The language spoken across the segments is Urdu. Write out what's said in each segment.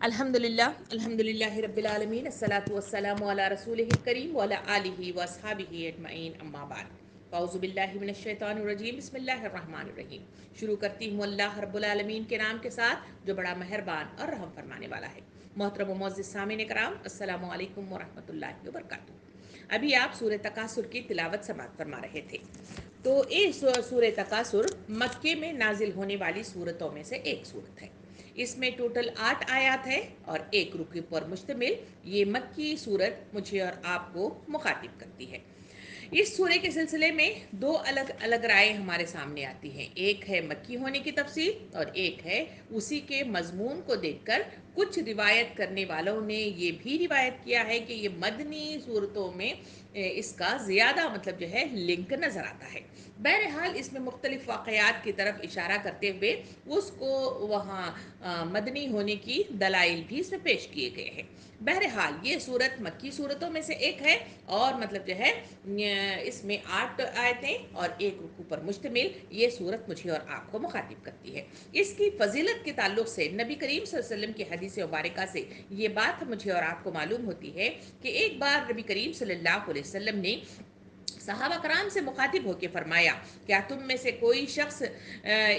الحمدللہ رب العالمین الصلاۃ والسلام علی رسولہ الکریم وعلی آلہ واصحابہ اجمعین اما بعد اعوذ باللہ من الشیطان الرجیم بسم اللہ الرحمن الرحیم۔ شروع کرتی ہوں اللہ رب العالمین کے نام کے ساتھ جو بڑا مہربان اور رحم فرمانے والا ہے۔ محترم و معزز سامعین کرام، السلام علیکم ورحمۃ اللہ وبرکاتہ۔ ابھی آپ سورہ تکاثر کی تلاوت سماعت فرما رہے تھے۔ تو یہ سورہ تکاثر مکے میں نازل ہونے والی سورتوں میں سے ایک سورت ہے۔ اس میں ٹوٹل 8 آیات ہے اور ایک رکوع پر مشتمل یہ مکی سورت مجھے اور آپ کو مخاطب کرتی ہے۔ اس سورے کے سلسلے میں دو الگ الگ رائے ہمارے سامنے آتی ہیں، ایک ہے مکی ہونے کی تفسیر اور ایک ہے اسی کے مضمون کو دیکھ کر کچھ روایت کرنے والوں نے یہ بھی روایت کیا ہے کہ یہ مدنی صورتوں میں اس کا زیادہ مطلب جو ہے لنک نظر آتا ہے۔ بہرحال اس میں مختلف واقعات کی طرف اشارہ کرتے ہوئے اس کو وہاں مدنی ہونے کی دلائل بھی اس میں پیش کیے گئے ہیں۔ بہرحال یہ صورت مکی صورتوں میں سے ایک ہے اور مطلب جو ہے اس میں 8 آیتیں اور ایک رکوع پر مشتمل یہ صورت مجھے اور آپ کو مخاطب کرتی ہے۔ اس کی فضیلت کے تعلق سے نبی کریم صلی اللہ علیہ وسلم کی حدیث مبارکہ سے یہ بات مجھے اور آپ کو معلوم ہوتی ہے کہ ایک بار نبی کریم صلی اللہ علیہ وسلم نے صحابہ کرام سے مخاطب ہو کے فرمایا، کیا تم میں سے کوئی شخص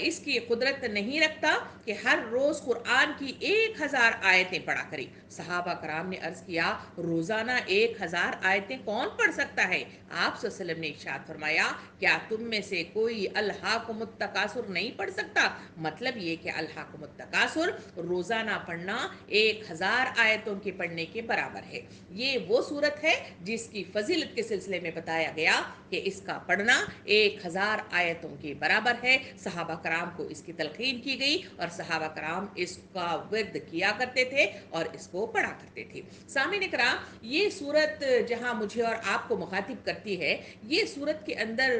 اس کی قدرت نہیں رکھتا کہ ہر روز قرآن کی 1000 آیتیں پڑھا کرے؟ صحابہ کرام نے عرض کیا، روزانہ 1000 آیتیں کون پڑھ سکتا ہے؟ آپ صلی اللہ علیہ وسلم نے ارشاد فرمایا، کیا تم میں سے کوئی الہاکم التکاثر نہیں پڑھ سکتا؟ مطلب یہ کہ الہاکم التکاثر روزانہ پڑھنا 1000 آیتوں کے پڑھنے کے برابر ہے۔ یہ وہ صورت ہے جس کی فضیلت کے سلسلے میں بتایا گیا کہ اس کا پڑھنا 1000 آیتوں کے برابر ہے۔ صحابہ کرام کو اس کی تلقین کی گئی اور صحابہ کرام اس کا ورد کیا کرتے تھے اور اس کو پڑھا کرتے تھے۔ سامعین کرام، یہ صورت جہاں مجھے اور آپ کو مخاطب کرتی ہے، یہ صورت کے اندر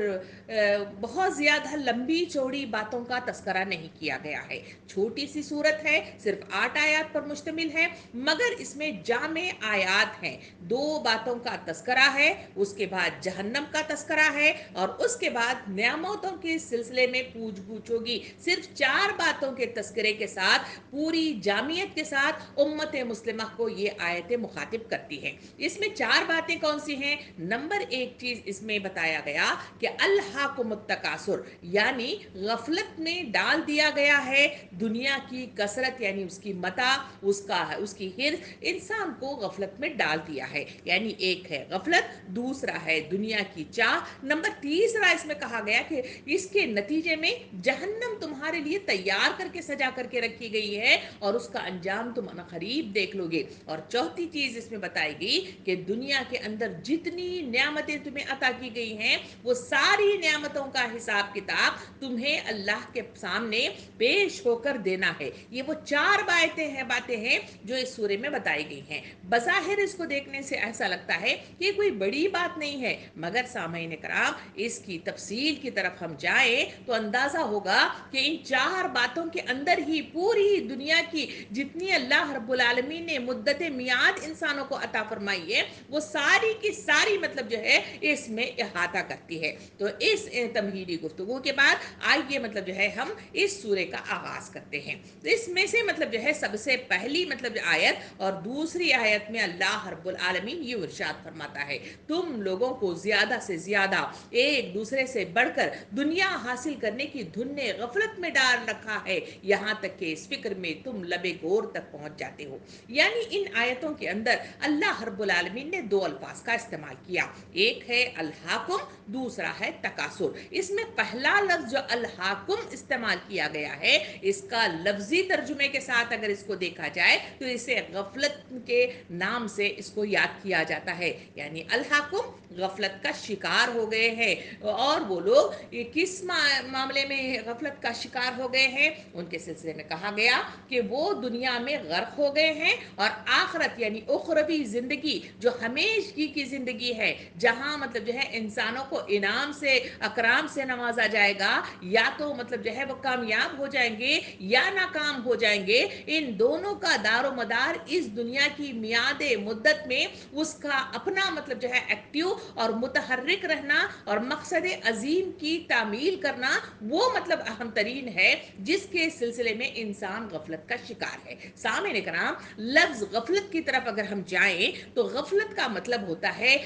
بہت زیادہ لمبی چوڑی باتوں کا تذکرہ نہیں کیا گیا ہے۔ چھوٹی سی صورت ہے، صرف 8 آیات پر مشتمل ہے، مگر اس میں جامع آیات ہیں۔ 2 باتوں کا تذکرہ ہے، اس کے بعد جہنم کا تذکرہ ہے اور اس کے بعد نعمتوں کے سلسلے میں پوچھ گچھ ہوگی۔ صرف 4 باتوں کے تذکرے کے ساتھ، پوری جامعیت کے ساتھ امت مسلمہ کو یہ آیتیں مخاطب کرتی ہیں۔ اس میں 4 باتیں کون سی ہیں؟ نمبر 1 چیز اس میں بتایا گیا کہ الہاکم التکاثر، یعنی غفلت میں ڈال دیا گیا ہے دنیا کی کثرت، یعنی اس کی متاع، اس کی حرص، انسان کو غفلت میں ڈال دیا ہے۔ یعنی ایک ہے غفلت، دوسرا ہے دنیا کی چاہ، نمبر تیسرا اس میں کہا گیا کہ اس کے نتیجے میں جہنم تمہارے لیے تیار کر کے سجا کر کے رکھی گئی ہے اور اس کا انجام تم عنقریب دیکھ لو گے۔ اور چوتھی چیز اس میں بتائی گئی کہ دنیا کے اندر جتنی نعمتیں تمہیں عطا کی گئی ہیں، وہ ساری نعمتوں کا حساب کتاب تمہیں اللہ کے سامنے پیش ہو کر دینا ہے۔ یہ وہ 4 باتیں ہیں جو اس سورے میں بتائی گئی ہیں۔ بظاہر اس کو دیکھنے سے ایسا لگتا ہے کہ یہ کوئی بڑی بات نہیں ہے، مگر سامعین کرام اس کی تفصیل کی طرف ہم جائیں تو اندازہ ہوگا کہ ان 4 باتوں کے اندر ہی پوری دنیا کی جتنی اللہ رب العالمین نے مدت میعاد انسانوں کو عطا فرمائی ہے، وہ ساری کی ساری مطلب جو ہے اس میں احاطہ کرتی ہے۔ تو اس تمہیدی گفتگو کے بعد آئیے مطلب جو ہے ہم اس سورے کا آغاز کرتے ہیں۔ اس میں سے مطلب جو ہے سب سے پہلی مطلب آیت اور دوسری آیت میں اللہ رب العالمین یہ ارشاد فرماتا ہے، تم لوگوں کو زیادہ سے زیادہ ایک دوسرے سے بڑھ کر دنیا حاصل کرنے کی دھن نے غفلت میں ڈال رکھا ہے، یہاں تک کہ اس فکر میں تم لبے گور تک پہنچ جاتے ہو۔ یعنی ان آیتوں کے اندر اللہ رب العالمین نے 2 الفاظ کا استعمال کیا، ایک ہے الہاکم، دوسرا ہے تکاثر۔ اس میں پہلا لفظ جو الہاکم استعمال کیا گیا ہے، اس کا لفظی ترجمے کے ساتھ اگر اس کو دیکھا جائے تو اسے غفلت کے نام سے اس کو یاد کیا جاتا ہے۔ یعنی الہاکم غفلت کا شکار ہو گئے ہیں، اور وہ لوگ کس معاملے میں غفلت کا شکار ہو گئے ہیں؟ ان کے سلسلے میں کہا گیا کہ وہ دنیا میں غرق ہو گئے ہیں اور آخرت یعنی اخروی زندگی جو ہمیشگی کی زندگی ہے، جہاں مطلب جو ہے انسانوں کو انعام سے اکرام سے نوازا جائے گا، یا تو مطلب جو ہے وہ کامیاب ہو جائیں گے یا ناکام ہو جائیں گے، ان دونوں کا دار و مدار اس دنیا کی میعاد مدت میں اس کا اپنا مطلب جو ہے ایکٹیو اور متحرک رہنا اور مقصد عظیم کی تعمیل کرنا وہ مطلب اہم ترین ہے جس کے سلسلے میں انسان غفلت کا شکار ہے۔ سامعین کرام، لفظ غفلت کی طرف اگر ہم جائیں تو غفلت کا مطلب ہوتا ہے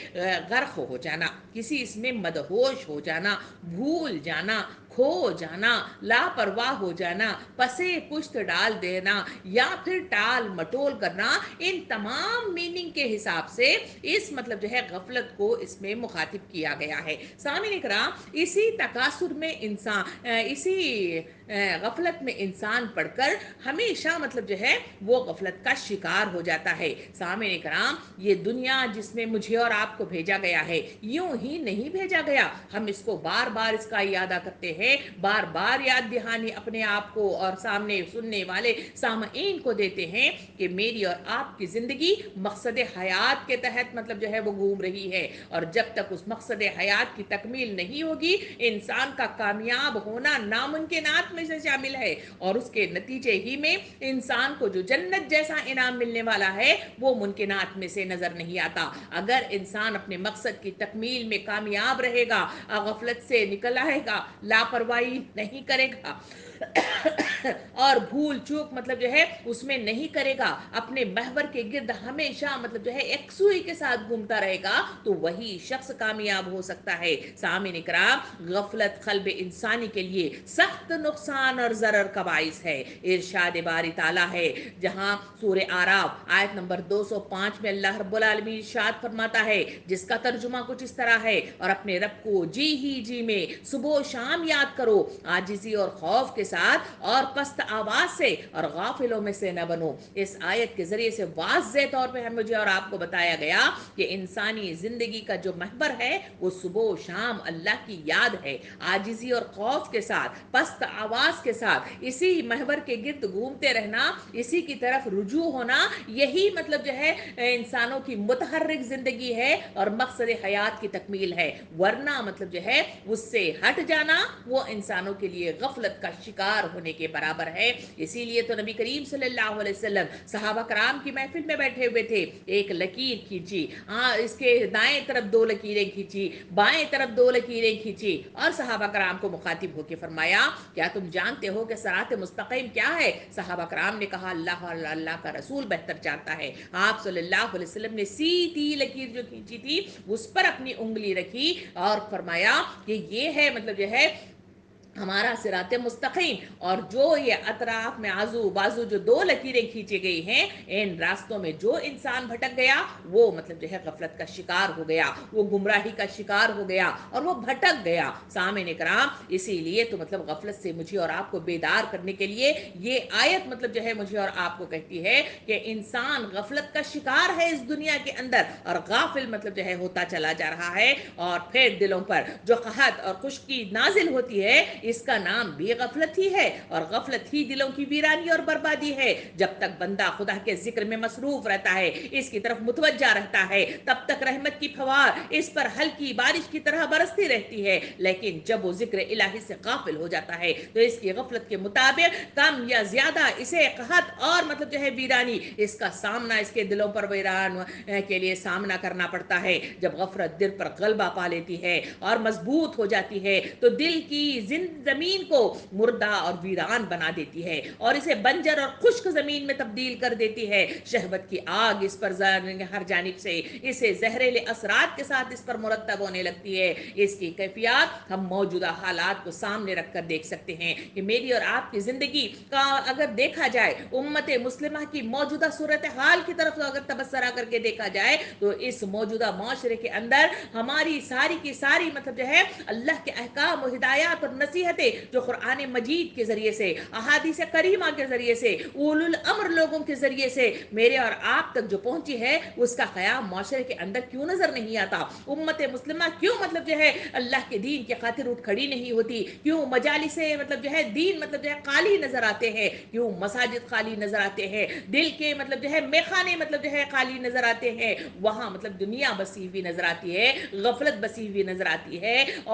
غرق ہو جانا، کسی اس میں مدہوش ہو جانا، بھول جانا، کھو جانا، لاپرواہ ہو جانا، پسے پشت ڈال دینا یا پھر ٹال مٹول کرنا۔ ان تمام میننگ کے حساب سے اس مطلب جو ہے غفلت کو اس میں مخاطب کیا گیا ہے۔ سامعین کرام، اسی تکاثر میں انسان اسی غفلت میں انسان پڑھ کر ہمیشہ مطلب جو ہے وہ غفلت کا شکار ہو جاتا ہے۔ سامعین کرام، یہ دنیا جس میں مجھے اور آپ کو بھیجا گیا ہے یوں ہی نہیں بھیجا گیا، ہم اس کو بار بار اس کا اعادہ کرتے ہیں، بار بار یاد دہانی اپنے آپ کو اور سامنے سننے والے سامعین کو دیتے ہیں کہ میری اور آپ کی زندگی مقصد حیات کے تحت مطلب جو ہے وہ گھوم رہی ہے، اور جب تک اس مقصد حیات کی تکمیل نہیں ہوگی انسان کا کامیاب ہونا ناممکنات میں سے شامل ہے، اور اس کے نتیجے ہی میں انسان کو جو جنت جیسا انعام ملنے والا ہے وہ ممکنات میں سے نظر نہیں آتا۔ اگر انسان اپنے مقصد کی تکمیل میں کامیاب رہے گا، غفلت سے نکل آئے گا، لاپرواہی نہیں کرے گا اور بھول چوک مطلب جو ہے اس میں نہیں کرے گا، اپنے محور کے گرد ہمیشہ مطلب جو ہے یکسوئی کے ساتھ گھومتا رہے گا، تو وہی شخص کامیاب ہو سکتا ہے۔ سامعین کرام، غفلت قلب انسانی کے لیے سخت نقصان اور ضرر کا باعث ہے۔ ارشاد باری تعالیٰ ہے جہاں سورہ اعراف آیت نمبر 205 میں اللہ رب العالمین ارشاد فرماتا ہے، جس کا ترجمہ کچھ اس طرح ہے، اور اپنے رب کو جی ہی جی میں صبح و شام یاد کرو، عاجزی اور خوف کے ساتھ اور پست آواز سے، اور غافلوں میں سے نہ بنو۔ اس آیت کے ذریعے سے واضح طور پہ مجھے اور آپ کو بتایا گیا کہ انسانی زندگی کا جو محور ہے وہ صبح و شام اللہ کی یاد ہے، عاجزی اور خوف کے ساتھ، پست آواز کے ساتھ اسی محور کے گرد گھومتے رہنا، اسی کی طرف رجوع ہونا، یہی مطلب جو ہے انسانوں کی متحرک زندگی ہے اور مقصد حیات کی تکمیل ہے، ورنہ مطلب جو ہے اس سے ہٹ جانا وہ انسانوں کے لیے غفلت کا شکار ہونے کے برابر ہے۔ اسی لیے تو نبی کریم صلی اللہ علیہ وسلم صحابہ کرام کی محفل میں بیٹھے ہوئے تھے، ایک لکیر کھینچی، اس کے دائیں طرف 2 لکیریں کھینچی، بائیں طرف 2 لکیریں کھینچی، اور صحابہ کرام کو مخاطب ہو کے فرمایا، کیا تم جانتے ہو کہ صراط مستقیم کیا ہے؟ صحابہ کرام نے کہا اللہ اور اللہ کا رسول بہتر جانتا ہے۔ آپ صلی اللہ علیہ وسلم نے سیدھی لکیر جو کھینچی تھی اس پر اپنی انگلی رکھی اور فرمایا کہ یہ ہے مطلب جو ہے ہمارا صراط مستقیم، اور جو یہ اطراف میں آزو بازو جو 2 لکیریں کھینچی گئی ہیں ان راستوں میں جو انسان بھٹک گیا وہ مطلب جو ہے غفلت کا شکار ہو گیا، وہ گمراہی کا شکار ہو گیا اور وہ بھٹک گیا۔ سامعین کرام، اسی لیے تو مطلب غفلت سے مجھے اور آپ کو بیدار کرنے کے لیے یہ آیت مطلب جو ہے مجھے اور آپ کو کہتی ہے کہ انسان غفلت کا شکار ہے اس دنیا کے اندر، اور غافل مطلب جو ہے ہوتا چلا جا رہا ہے، اور پھر دلوں پر جو قحط اور خشکی نازل ہوتی ہے اس کا نام بھی غفلت ہی ہے، اور غفلت ہی دلوں کی ویرانی اور بربادی ہے۔ جب تک بندہ خدا کے ذکر میں مصروف رہتا ہے، اس کی طرف متوجہ رہتا ہے، تب تک رحمت کی فوار اس پر ہلکی بارش کی طرح برستی رہتی ہے، لیکن جب وہ ذکر الہی سے غافل ہو جاتا ہے تو اس کی غفلت کے مطابق کم یا زیادہ اسے قحط اور مطلب جو ہے ویرانی اس کا سامنا اس کے دلوں پر ویران کے لیے سامنا کرنا پڑتا ہے۔ جب غفلت دل پر غلبہ پا لیتی ہے اور مضبوط ہو جاتی ہے تو دل کی زمین کو مردہ اور ویران بنا دیتی ہے اور اسے بنجر اور خشک زمین میں تبدیل کر دیتی ہے۔ شہوت کی آگ اس پر ہر جانب سے اسے زہریلے اثرات کے ساتھ اس پر مرتب ہونے لگتی ہے۔ اس کی کیفیات ہم موجودہ حالات کو سامنے رکھ کر دیکھ سکتے ہیں کہ میری اور آپ کی زندگی کا اگر دیکھا جائے، امت مسلمہ کی موجودہ صورتحال کی طرف اگر تبصرہ کر کے دیکھا جائے تو اس موجودہ معاشرے کے اندر ہماری ساری کی ساری مطلب جو ہے اللہ کے احکام و ہدایات اور نصیحتیں جو قرآن مجید کے ذریعے سے، احادیث کریمہ کے ذریعے سے، اولو الامر لوگوں کے ذریعے سے میرے اور آپ تک جو پہنچی ہے اس کا قیام معاشرے کے اندر کیوں نظر نہیں آتا؟ امت مسلمہ کیوں مطلب جو ہے اللہ کے دین کی خاطر اٹھ کھڑی نہیں ہوتی؟ کیوں مجالس مطلب جو ہے دین مطلب جو ہے خالی نظر آتے ہیں؟ کیوں مساجد خالی نظر آتے ہیں؟ دل کے مطلب جو ہے میخانے مطلب جو ہے خالی نظر آتے ہیں؟ وہاں مطلب دنیا بسی ہوئی نظر آتی ہے، غفلت بسی ہوئی نظر آتی ہے،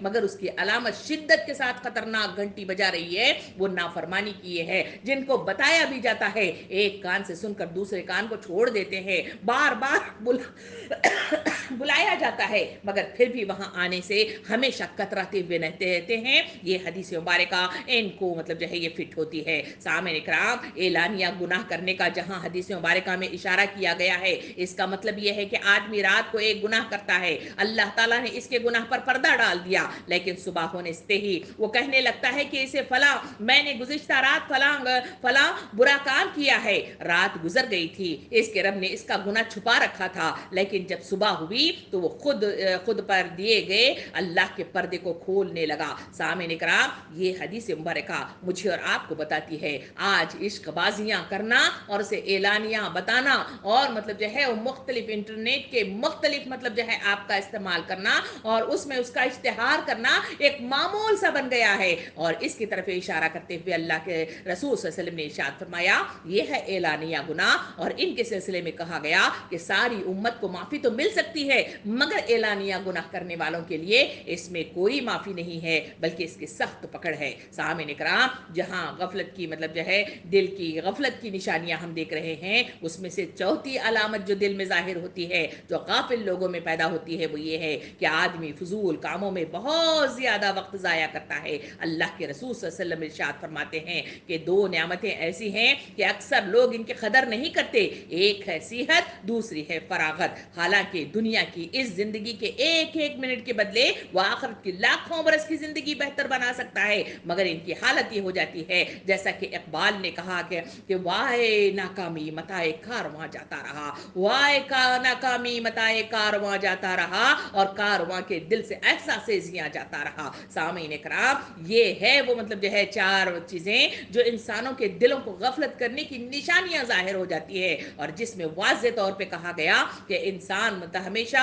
مگر اس کی علامت شدت کے ساتھ خطرناک گھنٹی بجا رہی ہے، وہ نافرمانی کی یہ ہے۔ جن کو بتایا بھی جاتا ہے ایک کان سے سن کر دوسرے کان کو چھوڑ دیتے ہیں، بار بار بلایا جاتا ہے مگر پھر بھی وہاں آنے سے ہمیشہ کتراتے ہوئے رہتے ہیں۔ یہ حدیث مبارکہ ان کو مطلب جو ہے یہ فٹ ہوتی ہے۔ سامعین اکرام، اعلانیہ گناہ کرنے کا جہاں حدیث مبارکہ میں اشارہ کیا گیا ہے، اس کا مطلب یہ ہے کہ آدمی رات کو ایک گناہ کرتا ہے، اللہ تعالیٰ نے اس کے گناہ پر پردہ ڈال دیا، لیکن صبح ہونے سے ہی وہ کہنے لگتا ہے کہ اسے فلاں میں نے گزشتہ رات فلاں برا کام کیا ہے، رات گزر گئی تھی، اس کے رب نے اس کا گناہ چھپا رکھا تھا، لیکن جب صبح ہوئی تو وہ خود پر دیے گئے اللہ کے پردے کو کھولنے لگا۔ سامعین اکرام، یہ حدیث مبارکہ مجھے اور آپ کو بتاتی ہے آج عشق بازیاں کرنا اور اسے اعلانیہ بتانا اور مطلب جو ہے وہ مختلف انٹرنیٹ کے مختلف مطلب جو ہے آپ کا استعمال کرنا اور اس میں اس کا اشتہار کرنا ایک معمول سا بن گیا ہے، اور اس کی طرف اشارہ کرتے ہوئے اللہ کے رسول صلی اللہ علیہ وسلم نے ارشاد فرمایا یہ ہے اعلانیہ گناہ، اور ان کے سلسلے میں کہا گیا کہ ساری امت کو معافی تو مل سکتی ہے مگر اعلانیہ گناہ کرنے والوں کے لیے اس میں کوئی معافی نہیں ہے بلکہ اس کی سخت پکڑ ہے۔ سامعین اکرام، جہاں غفلت کی مطلب جو ہے دل کی غفلت کی نشانیاں ہم دیکھ رہے ہیں، اس میں سے چوتھی علامت جو دل میں ظاہر ہوتی ہے، جو غافل لوگوں میں پیدا ہوتی ہے، وہ یہ ہے کہ آدمی فضول کاموں میں بہت زیادہ وقت ضائع کرتا ہے۔ اللہ کے رسول صلی اللہ علیہ وسلم ارشاد فرماتے ہیں کہ دو نعمتیں ایسی ہیں کہ اکثر لوگ ان کی قدر نہیں کرتے، ایک ہے صحت، دوسری ہے فراغت۔ حالانکہ دنیا کی اس زندگی کے ایک ایک منٹ کے بدلے وہ آخرت کی لاکھوں برس کی زندگی بہتر بنا سکتا ہے، مگر ان کی حالت یہ ہو جاتی ہے جیسا کہ اقبال نے کہا کہ وائے ناکامی متائے کارواں جاتا رہا، وائے ناکامی متائے کارواں جاتا رہا، اور کارواں کے دل سے احساس زیاں جاتا رہا۔ سامعین اکرام، یہ ہے وہ مطلب جو ہے چار چیزیں جو انسانوں کے دلوں کو غفلت کرنے کی نشانیاں ظاہر ہو جاتی ہے، اور جس میں واضح طور پہ کہا گیا کہ انسان ہمیشہ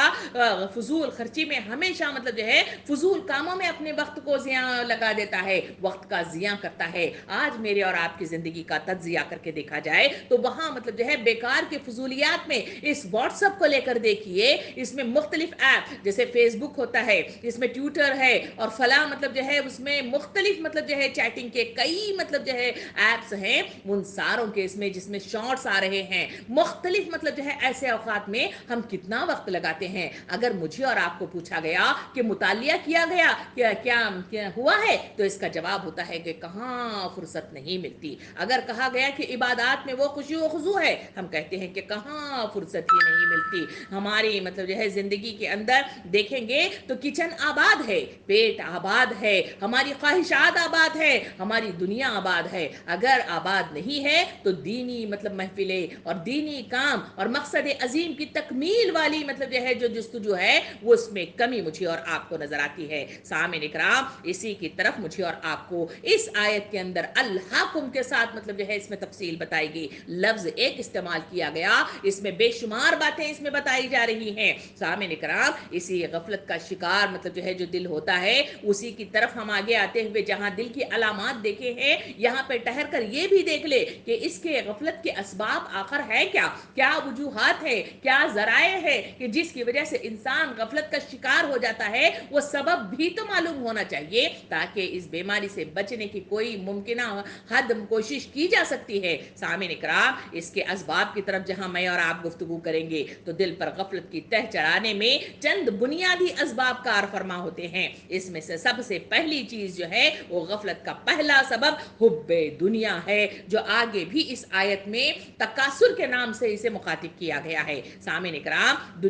فضول خرچی میں ہمیشہ مطلب جو ہے فضول کاموں میں اپنے وقت کو زیاں لگا دیتا ہے، وقت کا زیاں کرتا ہے۔ آج میرے اور آپ کی زندگی کا تجزیہ کر کے دیکھا جائے تو وہاں مطلب جو ہے بیکار کے فضولیات میں اس واٹس ایپ کو لے کر دیکھیے، اس میں مختلف ایپ جیسے فیس بک ہوتا ہے، اس میں ٹویٹر ہے، اور فلاں مطلب جو ہے اس میں مختلف مطلب جو ہے چیٹنگ کے کئی مطلب جو ہے ایپس ہیں، ان ساروں کے اس میں جس میں شارٹس آ رہے ہیں، مختلف مطلب جو ہے ایسے اوقات میں ہم کتنا وقت لگاتے ہیں۔ اگر مجھے اور آپ کو پوچھا گیا کہ مطالعہ کیا گیا کیا ہوا ہے تو اس کا جواب ہوتا ہے کہ کہاں فرصت نہیں ملتی۔ اگر کہا گیا کہ عبادات میں وہ خوشی و خضوع ہے، ہم کہتے ہیں کہ کہاں فرصت ہی نہیں ملتی۔ ہماری مطلب جو ہے زندگی کے اندر دیکھیں گے تو کچن آباد ہے، پیٹ آباد ہے، ہماری خواہشات آباد ہے، ہماری دنیا آباد ہے۔ اگر آباد نہیں ہے تو دینی مطلب محفلیں اور دینی کام اور مقصد عظیم کی تکمیل والی مطلب جو ہے جو جستجو ہے وہ اس میں کمی مجھے اور آپ کو نظر آتی ہے۔ سامعین اکرام، اسی کی طرف مجھے اور آپ کو اس آیت کے اندر الحاکم کے ساتھ مطلب جو ہے اس میں تفصیل بتائی گئی، لفظ ایک استعمال کیا گیا، اس میں بے شمار باتیں اس میں بتائی جا رہی ہیں۔ سامعین اکرام، اسی غفلت کا شکار مطلب جو ہے جو دل ہوتا ہے، اسی کی طرف ہم آگے آتے ہوئے جہاں دل کی علامات دیکھے ہیں، یہاں پہ ٹہر کر یہ بھی دیکھ لے کہ اس کے غفلت کے اسباب آخر ہے کیا وجوہات ہے، کیا ذرائع ہے کہ جس کی وجہ سے انسان غفلت کا شکار ہو جاتا ہے، وہ سبب بھی تو معلوم ہونا چاہیے تاکہ اس بیماری سے بچنے کی کوئی ممکنہ حد کوشش کی جا سکتی ہے۔ سامعین اکرام، اس کے اسباب کی طرف جہاں میں اور آپ گفتگو کریں گے تو دل پر غفلت کی تہ چڑھانے میں چند بنیادی اسباب کار فرما ہوتے ہیں۔ اس میں سے سب سے پہلی چیز جو ہے وہ غفلت کا پہلا سبب حب دنیا ہے، جو آگے بھی اس آیت میں تکاثر کے نام سے اسے مخاطب کیا گیا ہے۔ سامعین اکرام،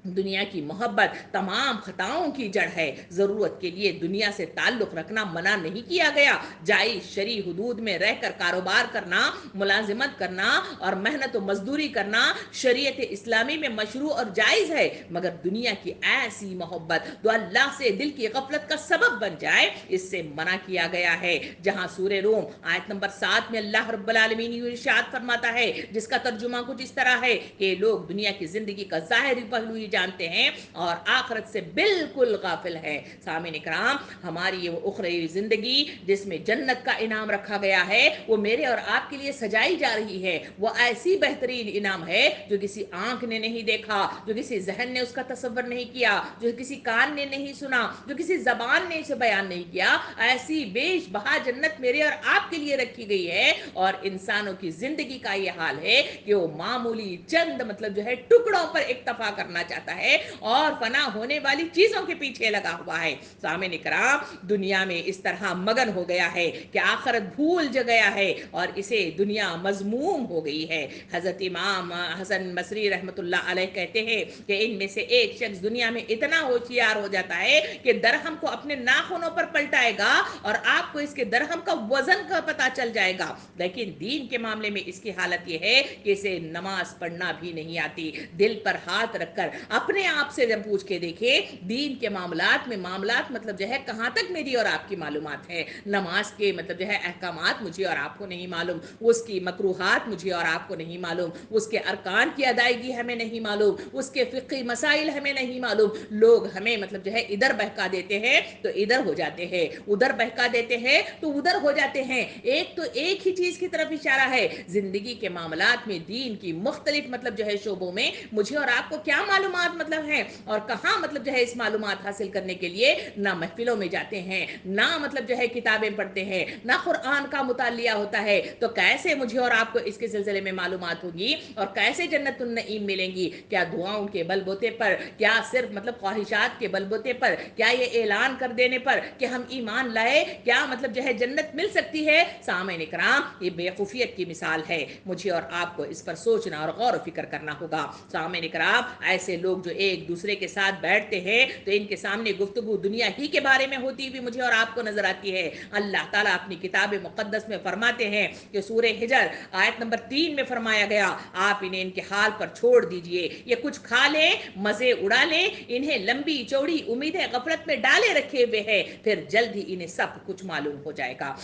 دنیا کی محبت تمام خطاؤں کی جڑ ہے۔ ضرورت کے لیے دنیا سے تعلق رکھنا منع نہیں کیا گیا، جائز شرعی حدود میں رہ کر کاروبار کرنا، ملازمت کرنا اور محنت و مزدوری کرنا شریعت اسلامی میں مشروع اور جائز ہے، مگر دنیا کی ایسی محبت تو اللہ سے دل کی غفلت کا سبب بن جائے، اس سے منع کیا گیا ہے۔ جہاں سورہ روم آیت نمبر 7 میں اللہ رب العالمین یہ ارشاد فرماتا ہے، جس کا ترجمہ کچھ اس طرح ہے کہ لوگ دنیا کی زندگی کا ظاہری پہلو ہی جانتے ہیں اور آخرت سے بالکل غافل ہے۔ سامعین اکرام، ہماری یہ وہ اخروی زندگی جس میں جنت کا انعام رکھا گیا ہے، وہ میرے اور آپ کے لیے سجائی جا رہی ہے۔ وہ ایسی بہترین انعام ہے جو کسی آنکھ نے نہیں دیکھا، جو کسی ذہن نے اس کا تصور نہیں کیا، جو کسی کان نے نہیں سنا، جو کسی زبان نے اسے بیان نہیں کیا۔ ایسی بیش بہا جنت میرے اور آپ کے لیے رکھی گئی ہے، اور انسانوں کی زندگی کا یہ حال ہے کہ وہ معمولی چند مطلب جو ہے ٹکڑوں پر اکتفا کرنا چاہتا ہے اور فنا ہونے والی چیزوں کے پیچھے لگا ہوا ہے۔ سامعین اکرام، دنیا میں اس طرح مگن ہو گیا ہے کہ آخرت بھول گیا ہے اور اسے دنیا مذموم ہو گئی ہے۔ حضرت امام حسن بصری رحمۃ اللہ علیہ کہتے ہیں کہ ان میں سے ایک شخص دنیا میں اتنا ہوشیار ہو جاتا ہے کہ درہم کو اپنے ناخنوں پر پلٹائے گا اور آپ کو اس کے درہم کا وزن کا پتہ چل جائے گا، لیکن دین کے معاملے میں اس کی حالت یہ ہے کہ اسے نماز پڑھنا بھی نہیں آتی۔ دل پر ہاتھ رکھ کر اپنے آپ سے جب پوچھ کے دیکھیں، دین کے معاملات مطلب جو ہے کہاں تک میری اور آپ کی معلومات ہے؟ نماز کے مطلب جو ہے احکامات مجھے اور آپ کو نہیں معلوم، اس کی مکروہات مجھے اور آپ کو نہیں معلوم، اس کے ارکان کی ادائیگی ہمیں نہیں معلوم، اس کے فقہی مسائل ہمیں نہیں معلوم۔ لوگ ہمیں مطلب جو ہے ادھر بہکا دیتے ہیں تو ادھر ہو جاتے ہیں، ادھر بہکا دیتے ہیں تو ادھر ہو جاتے ہیں۔ ایک ہی چیز کی طرف اشارہ ہے، زندگی کے معاملات میں دین کی مختلف مطلب جو ہے شعبوں میں مجھے اور آپ کو کیا معلومات مطلب ہیں، اور کہاں مطلب جو ہے اس معلومات حاصل کرنے کے لیے نہ محفلوں میں جاتے ہیں، نہ مطلب جو ہے کتابیں پڑھتے ہیں، نہ قرآن کا مطالعہ ہوتا ہے، تو کیسے مجھے اور آپ کو اس کے سلسلے میں معلومات ہوگی اور کیسے جنت النعیم ملیں گی؟ کیا دعاؤں کے بل بوتے پر، کیا صرف مطلب خواہشات کے بل بوتے پر، کیا یہ اعلان کر دینے پر کہ ہم ایمان لائے کیا مطلب جو ہے جنت مل سکتی ہے؟ سامعین اکرام، یہ بیوقوفیت کی مثال ہے، مجھے اور آپ کو اس پر سوچنا اور غور و فکر کرنا ہوگا۔ سامعین اکرام، ایسے لوگ جو ایک دوسرے کے ساتھ بیٹھتے ہیں تو ان کے سامنے گفتگو دنیا ہی کے بارے میں ہوتی ہوئی مجھے اور آپ کو نظر آتی ہے۔ اللہ تعالیٰ اپنی کتاب مقدس میں فرماتے ہیں کہ سورہ ہجر آیت نمبر 3 میں فرمایا گیا، آپ انہیں ان کے حال پر چھوڑ دیجئے، یہ کچھ کھا لیں، مزے اڑا لیں، انہیں لمبی چوڑی امیدیں غفلت میں ڈالے رکھے ہوئے ہیں، پھر جلد ہی انہیں سب کچھ معلوم ہو جائے گا۔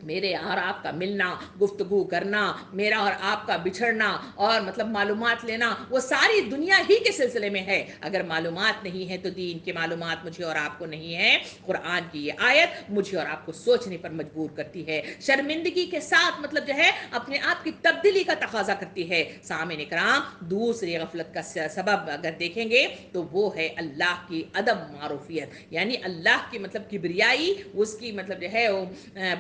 میرے اور آپ کا ملنا، گفتگو کرنا، میرا اور آپ کا بچھڑنا اور مطلب معلومات لینا، وہ ساری دنیا ہی کے سلسلے میں ہے۔ اگر معلومات نہیں ہے تو دین کی معلومات مجھے اور آپ کو نہیں ہے۔ قرآن کی یہ آیت مجھے اور آپ کو سوچنے پر مجبور کرتی ہے، شرمندگی کے ساتھ مطلب جو ہے اپنے آپ کی تبدیلی کا تقاضا کرتی ہے۔ سامعین اکرام، دوسری غفلت کا سبب اگر دیکھیں گے تو وہ ہے اللہ کی عدم معروفیت، یعنی اللہ کی مطلب کبریائی، اس کی مطلب جو ہے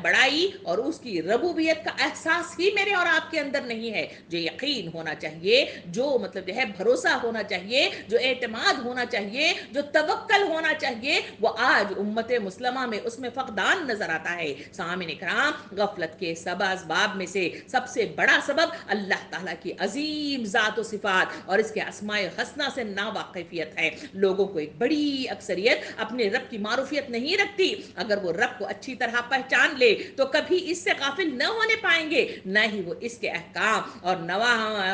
بڑائی اور اس کی ربوبیت کا احساس ہی میرے اور آپ کے اندر نہیں ہے۔ جو یقین ہونا چاہیے، جو مطلب جو ہے بھروسہ ہونا چاہیے، جو اعتماد ہونا چاہیے، جو توکل ہونا چاہیے، وہ آج امت مسلمہ میں اس میں فقدان نظر آتا ہے۔ سامعین اکرام، غفلت کے اسباب میں سے سب سے بڑا سبب اللہ تعالیٰ کی عظیم ذات و صفات اور اس کے اسماء الحسنہ سے ناواقفیت ہے۔ لوگوں کو ایک بڑی اکثریت اپنے رب کی معروفیت نہیں رکھتی۔ اگر وہ رب کو اچھی طرح پہچان لے تو کبھی اس سے غافل نہ ہونے پائیں گے، نہ ہی وہ اس کے احکام اور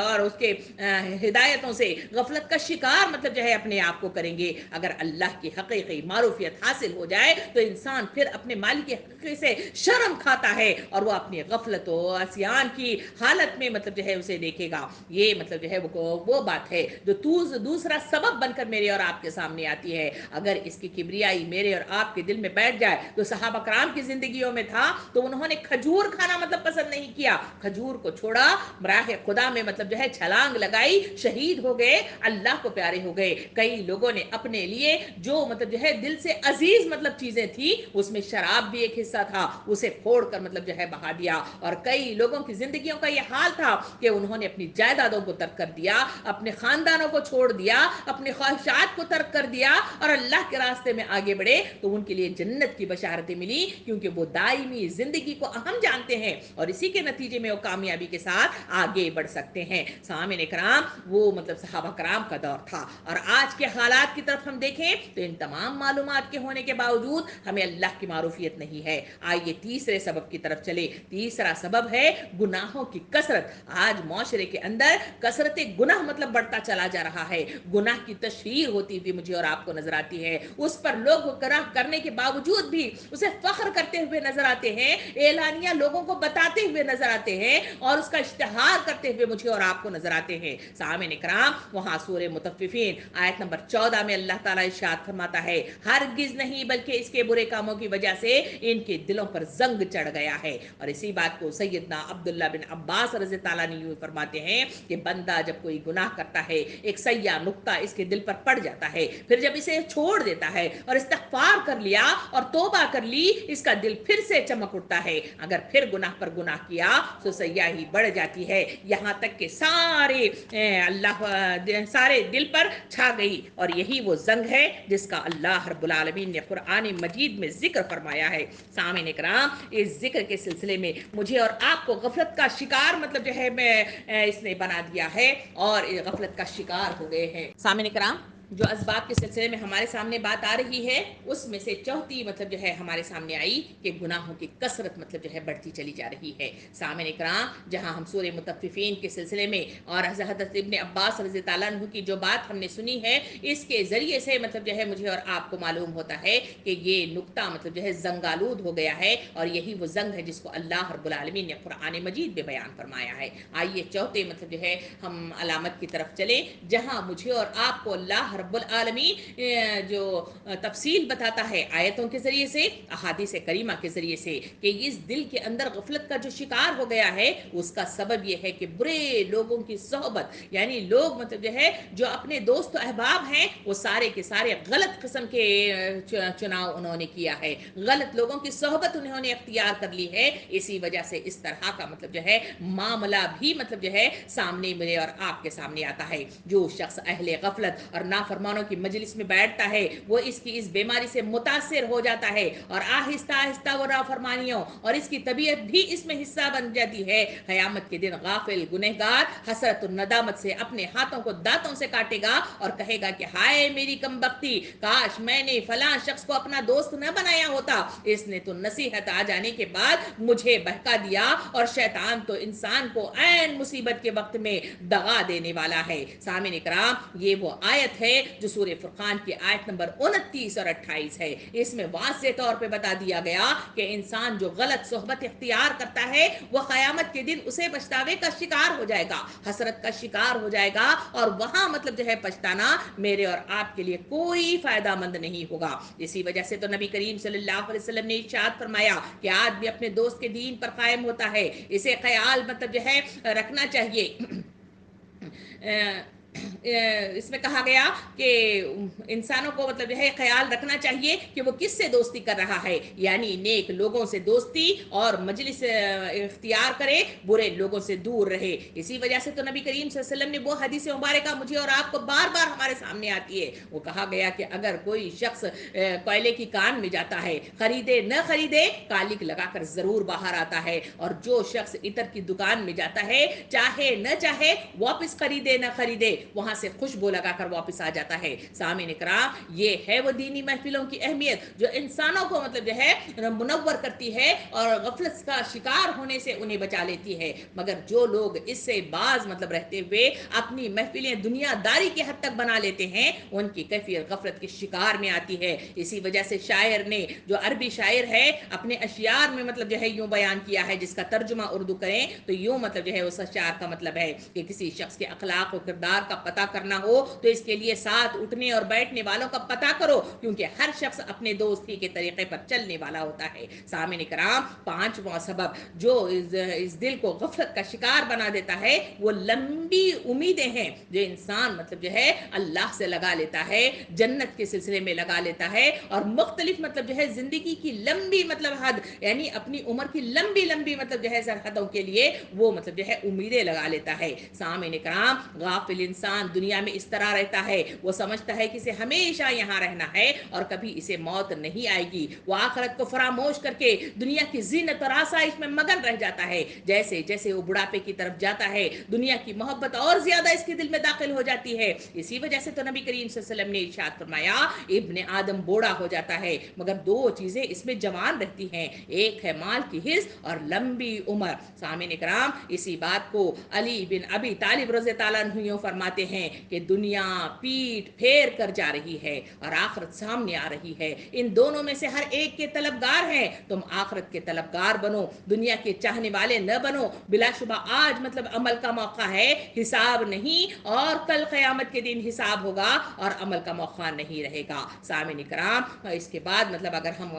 اور اس کے ہدایتوں سے غفلت کا شکار مطلب جو ہے اپنے آپ کو کریں گے۔ اگر اللہ کی حقیقی معروفیت حاصل ہو جائے تو انسان پھر اپنے مالک حقیقی سے شرم کھاتا ہے اور وہ اپنی غفلت و عصیان کی حالت میں مطلب جو ہے اسے دیکھے گا۔ یہ مطلب جو ہے وہ بات ہے جو دوسرا سبب بن کر میرے اور آپ کے سامنے آتی ہے۔ اگر اس کی کبریائی میرے اور آپ کے دل میں بیٹھ جائے تو صحابہ کرام کی زندگیوں میں تھا تو انہوں نے کھجور کھانا مطلب پسند نہیں کیا، کھجور کو چھوڑا، راہ خدا میں مطلب جو ہے چھلانگ لگائی، شہید ہو گئے، اللہ کو پیارے ہو گئے۔ کئی لوگوں نے اپنے لیے جو مطلب جو ہے دل سے عزیز مطلب چیزیں تھی، اس میں شراب بھی ایک حصہ تھا، اسے پھوڑ کر مطلب جو ہے بہا دیا۔ اور کئی لوگوں کی زندگیوں کا یہ حال تھا کہ انہوں نے اپنی جائیدادوں کو ترک کر دیا، اپنے خاندانوں کو چھوڑ دیا، اپنے خواہشات کو ترک کر دیا اور اللہ کے راستے میں آگے بڑھے تو ان کے لیے جنت کی بشارتیں ملی، کیونکہ وہ دائمی زندگی کو اہم جانتے ہیں اور اسی کے نتیجے میں وہ کامیابی کے ساتھ آگے بڑھ سکتے ہیں۔ سامعین اکرام، وہ مطلب صحابہ کرام کا دور تھا، اور آج کے حالات کی طرف ہم دیکھیں تو ان تمام معلومات کے ہونے کے باوجود ہمیں اللہ کی معروفیت نہیں ہے۔ آئیے تیسرے سبب کی طرف چلے۔ تیسرا سبب ہے گناہوں کی کثرت۔ آج معاشرے کے اندر کثرت گناہ مطلب بڑھتا چلا جا رہا ہے، گناہ کی تشہیر ہوتی ہوئی مجھے اور آپ کو نظر آتی ہے، اس پر لوگ گناہ کرنے کے باوجود بھی اسے فخر کرتے ہوئے نظر آتے ہیں، اعلانیہ لوگوں کو بتاتے ہوئے نظر آتے ہیں اور اس کا اشتہار کرتے ہوئے مجھے اور آپ کو نظر آتے ہیں۔ سامعین اکرام، وہاں سورہ مطففین آیت نمبر 14 میں اللہ تعالیٰ ارشاد فرماتا ہے، ہرگز نہیں بلکہ اس کے برے کاموں کی وجہ سے ان کے دلوں پر زنگ چڑھ گیا ہے۔ اور اسی بات کو سیدنا عبداللہ بن عباس رضی اللہ عنہ فرماتے ہیں کہ بندہ جب کوئی گناہ کرتا ہے، ایک سیاہ نقطہ اس کے دل پر پڑ جاتا ہے، پھر جب اسے چھوڑ دیتا ہے اور استغفار کر لیا اور توبہ کر لی، اس کا دل پھر سے چمک اٹھتا ہے۔ اگر پھر گناہ پر گناہ کیا تو سیاہی بڑھ جاتی ہے، یہاں تک کہ سارے دل پر چھا گئی۔ اور یہی وہ زنگ ہے جس کا اللہ رب العالمین نے قرآن مجید میں ذکر فرمایا ہے۔ سامعین اکرام، اس ذکر کے سلسلے میں مجھے اور آپ کو غفلت کا شکار مطلب جو ہے اس نے بنا دیا ہے اور غفلت کا شکار ہو گئے ہیں۔ سامعین اکرام، جو اسباب کے سلسلے میں ہمارے سامنے بات آ رہی ہے، اس میں سے چوتھی مطلب جو ہے ہمارے سامنے آئی کہ گناہوں کی کثرت مطلب جو ہے بڑھتی چلی جا رہی ہے۔ سامعین اکرام، جہاں ہم سورہ مطففین کے سلسلے میں اور حضرت ابن عباس رضی اللہ عنہ کی جو بات ہم نے سنی ہے، اس کے ذریعے سے مطلب جو ہے مجھے اور آپ کو معلوم ہوتا ہے کہ یہ نقطہ مطلب جو ہے زنگ آلود ہو گیا ہے، اور یہی وہ زنگ ہے جس کو اللہ رب العالمین نے قرآن مجید میں بیان فرمایا ہے۔ آئیے چوتھے مطلب جو ہے ہم علامت کی طرف چلیں، جہاں مجھے اور آپ کو اللہ رب العالمین جو تفصیل بتاتا ہے آیتوں کے ذریعے سے، احادیث کریمہ کے ذریعے سے، کہ اس دل کے اندر غفلت کا جو شکار ہو گیا ہے، اس کا سبب یہ ہے کہ برے لوگوں کی صحبت، یعنی لوگ مطلب جو ہے جو اپنے دوست و احباب ہیں، وہ سارے کے سارے غلط قسم کے چناؤ انہوں نے کیا ہے، غلط لوگوں کی صحبت انہوں نے اختیار کر لی ہے۔ اسی وجہ سے اس طرح کا مطلب جو ہے معاملہ بھی مطلب جو ہے سامنے میرے اور آپ کے سامنے آتا ہے۔ جو شخص اہل غفلت اور نافرمانوں کی مجلس میں بیٹھتا ہے، وہ اس کی اس بیماری سے متاثر ہو جاتا ہے، اور آہستہ آہستہ وہ نافرمانیوں اور اس کی طبیعت بھی اس میں حصہ بن جاتی ہے۔ قیامت کے دن غافل گنہگار حسرت الندامت سے اپنے ہاتھوں کو دانتوں سے کاٹے گا اور کہے گا کہ ہائے میری کم بختی، کاش میں نے فلاں شخص کو اپنا دوست نہ بنایا ہوتا، اس نے تو نصیحت آ جانے کے بعد مجھے بہکا دیا، اور شیطان تو انسان کو عین مصیبت کے وقت میں دغا دینے والا ہے۔ سامعین اکرام، یہ وہ آیت ہے جو سورہ فرقان کی آیت نمبر 29 اور 28 ہے۔ اس میں واضح طور پہ بتا دیا گیا کہ انسان جو غلط صحبت اختیار کرتا ہے، وہ قیامت کے دن اسے پچھتاوے کا شکار ہو جائے گا، حسرت کا شکار ہو جائے گا، اور وہاں مطلب جو ہے پچھتانا میرے اور آپ کے لیے کوئی فائدہ مند نہیں ہوگا۔ اسی وجہ سے تو نبی کریم صلی اللہ علیہ وسلم نے ارشاد فرمایا کہ آدمی اپنے دوست کے دین پر قائم ہوتا ہے، اسے خیال مطلب جو ہے رکھنا چاہیے۔ اس میں کہا گیا کہ انسانوں کو مطلب جو ہے خیال رکھنا چاہیے کہ وہ کس سے دوستی کر رہا ہے، یعنی نیک لوگوں سے دوستی اور مجلس اختیار کرے، برے لوگوں سے دور رہے۔ اسی وجہ سے تو نبی کریم صلی اللہ علیہ وسلم نے وہ حدیث مبارکہ مجھے اور آپ کو بار بار ہمارے سامنے آتی ہے، وہ کہا گیا کہ اگر کوئی شخص کوئلے کی کان میں جاتا ہے، خریدے نہ خریدے کالک لگا کر ضرور باہر آتا ہے، اور جو شخص عطر کی دکان میں جاتا ہے، چاہے نہ چاہے واپس خریدے نہ خریدے وہاں سے خوشبو لگا کر واپس آ جاتا ہے۔ سامعین اکرام، یہ ہے وہ دینی محفلوں کی اہمیت جو انسانوں کو مطلب جو ہے منور کرتی ہے اور غفلت کا شکار ہونے سے انہیں بچا لیتی ہے۔ مگر جو لوگ اس سے باز مطلب رہتے ہوئے اپنی محفلیں دنیا داری کے حد تک بنا لیتے ہیں، ان کی کیفیت غفلت کے شکار میں آتی ہے۔ اسی وجہ سے شاعر نے، جو عربی شاعر ہے، اپنے اشعار میں مطلب جو ہے یوں بیان کیا ہے، جس کا ترجمہ اردو کریں تو یوں مطلب جو ہے اس اشعار کا مطلب ہے کہ کسی شخص کے اخلاق و کردار کا پتہ کرنا ہو تو اس کے لیے ساتھ اٹھنے اور بیٹھنے والوں کا پتہ کرو، کیونکہ ہر شخص اپنے دوستی کے طریقے پر چلنے والا ہوتا ہے۔ سامعین کرام، پانچواں سبب جو اس دل کو غفلت کا شکار بنا دیتا ہے، وہ لمبی امیدیں ہیں جو انسان مطلب جو ہے اللہ سے لگا لیتا ہے، جنت کے سلسلے میں لگا لیتا ہے، اور مختلف مطلب جو ہے زندگی کی لمبی مطلب حد، یعنی اپنی عمر کی لمبی لمبی مطلب جو ہے سرحدوں کے لیے وہ مطلب جو ہے امیدیں لگا لیتا ہے۔ سامعین کرام، غافل انسان دنیا میں اس طرح رہتا ہے، وہ سمجھتا ہے کہ اسے ہمیشہ یہاں رہنا ہے اور کبھی اسے موت نہیں آئے گی۔ وہ آخرت کو فراموش کر کے دنیا کی زینت اور آسائش میں مگن رہ جاتا ہے۔ جیسے جیسے وہ بڑھاپے کی طرف جاتا ہے، دنیا کی محبت اور زیادہ اس کے دل میں داخل ہو جاتی ہے۔ اسی وجہ سے تو نبی کریم صلی اللہ علیہ وسلم نے ارشاد فرمایا، ابن آدم بوڑھا ہو جاتا ہے مگر دو چیزیں اس میں جوان رہتی ہیں، ایک ہے مال کی حرص اور لمبی عمر۔ سامعین کرام، اسی بات کو علی بن ابی طالب رضی اللہ عنہ فرماتے فرماتے ہیں کہ دنیا پیٹ پھیر کر جا رہی ہے اور آخرت سامنے آ رہی ہے، ان دونوں میں سے ہر ایک کے طلبگار ہیں، تم آخرت کے طلبگار بنو، دنیا کے چاہنے والے نہ بنو۔ بلا شبہ آج مطلب عمل کا موقع ہے، حساب نہیں، اور کل قیامت کے دن حساب ہوگا اور عمل کا موقع نہیں رہے گا۔ سامعین کرام، اس کے بعد مطلب اگر ہم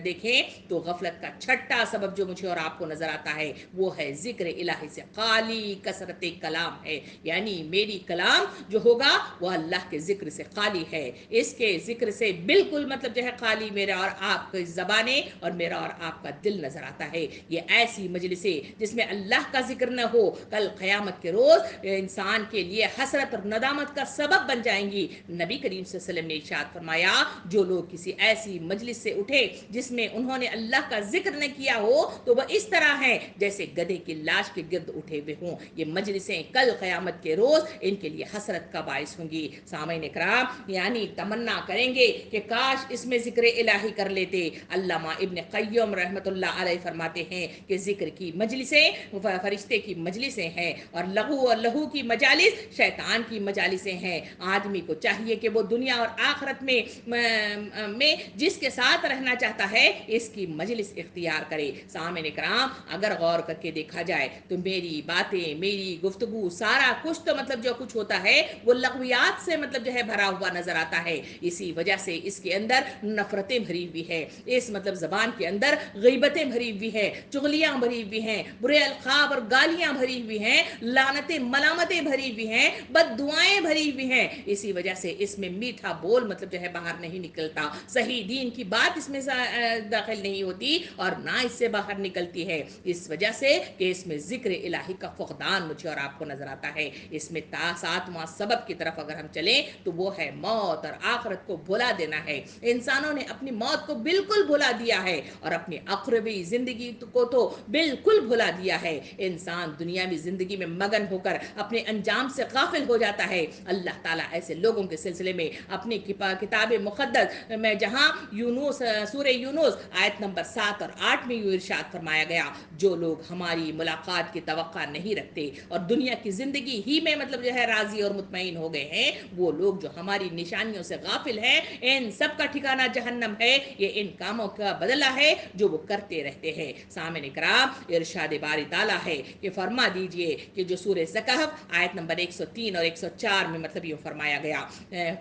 دیکھیں تو غفلت کا چھٹا سبب جو مجھے اور آپ کو نظر آتا ہے وہ ہے ذکر الہی سے خالی کثرت کلام ہے، یعنی میری کلام جو ہوگا وہ اللہ کے ذکر سے خالی ہے، اس کے ذکر سے بالکل مطلب جو ہے خالی میرا اور آپ کی زبانیں اور میرا اور آپ کا دل نظر آتا ہے۔ یہ ایسی مجلسیں جس میں اللہ کا ذکر نہ ہو کل قیامت کے روز انسان کے لیے حسرت اور ندامت کا سبب بن جائیں گی۔ نبی کریم صلی اللہ علیہ وسلم نے ارشاد فرمایا جو لوگ کسی ایسی مجلس سے اٹھے جس میں انہوں نے اللہ کا ذکر نہ کیا ہو تو وہ اس طرح ہیں جیسے گدھے کی لاش کے گرد اٹھے ہوئے ہوں۔ یہ مجلسیں کل قیامت کے روز ان کے لیے حسرت کا باعث ہوں گی۔ سامعین کرام، یعنی تمنا کریں گے کہ کاش اس میں ذکر الہی کر لیتے۔ علامہ ابن قیم رحمۃ اللہ علیہ فرماتے ہیں کہ ذکر کی مجلسیں فرشتے کی مجلسیں ہیں اور لہو کی مجالس شیطان کی مجالسیں ہیں۔ آدمی کو چاہیے کہ وہ دنیا اور آخرت میں جس کے ساتھ رہنا چاہتا ہے اس کی مجلس اختیار کرے۔ سامعین کرام، اگر غور کر کے دیکھا جائے تو میری باتیں، میری گفتگو، سارا کچھ تو مطلب جو کچھ ہوتا ہے وہ لغویات سے مطلب جو ہے بھرا ہوا نظر آتا ہے۔ اسی وجہ سے اس کے اندر نفرتیں بھری ہوئی ہے، اس مطلب زبان کے اندر غیبتیں بھری ہوئی ہیں، چغلیاں بھری ہوئی ہیں، برے القاب اور گالیاں بھری ہوئی ہیں، لعنتیں ملامتیں بھری ہوئی ہیں، بد دعائیں بھری ہوئی ہیں۔ اسی وجہ سے اس میں میٹھا بول مطلب جو ہے باہر نہیں نکلتا، صحیح دین کی بات اس میں داخل نہیں ہوتی اور نہ اس سے باہر نکلتی ہے، اس وجہ سے کہ اس میں ذکر الہی کا فقدان مجھے اور آپ کو نظر آتا ہے۔ اس میں ساتواں سبب کی طرف اگر ہم چلیں تو وہ ہے موت اور آخرت کو بھلا دینا ہے۔ انسانوں نے اپنی موت کو بالکل بھلا دیا ہے اور اپنی اخروی زندگی کو تو بالکل بھلا دیا ہے۔ انسان دنیاوی زندگی میں مگن ہو کر اپنے انجام سے غافل ہو جاتا ہے۔ اللہ تعالیٰ ایسے لوگوں کے سلسلے میں اپنی کتاب مقدس میں جہاں سورہ یونس آیت نمبر 7 اور 8 میں یہ ارشاد فرمایا گیا، جو لوگ ہماری ملاقات کی توقع نہیں رکھتے اور دنیا کی زندگی ہی میں مطلب جو ہے راضی اور مطمئن ہو گئے ہیں، وہ لوگ جو ہماری نشانیوں سے غافل ہیں، ان سب کا ٹھکانہ جہنم ہے، یہ ان کاموں کا بدلہ ہے جو وہ کرتے رہتے ہیں۔ سامعین کرام، ارشاد باری تعالیٰ ہے کہ فرما دیجئے کہ جو سورہ کہف آیت نمبر 103 اور 104 میں مطلب یہ فرمایا گیا،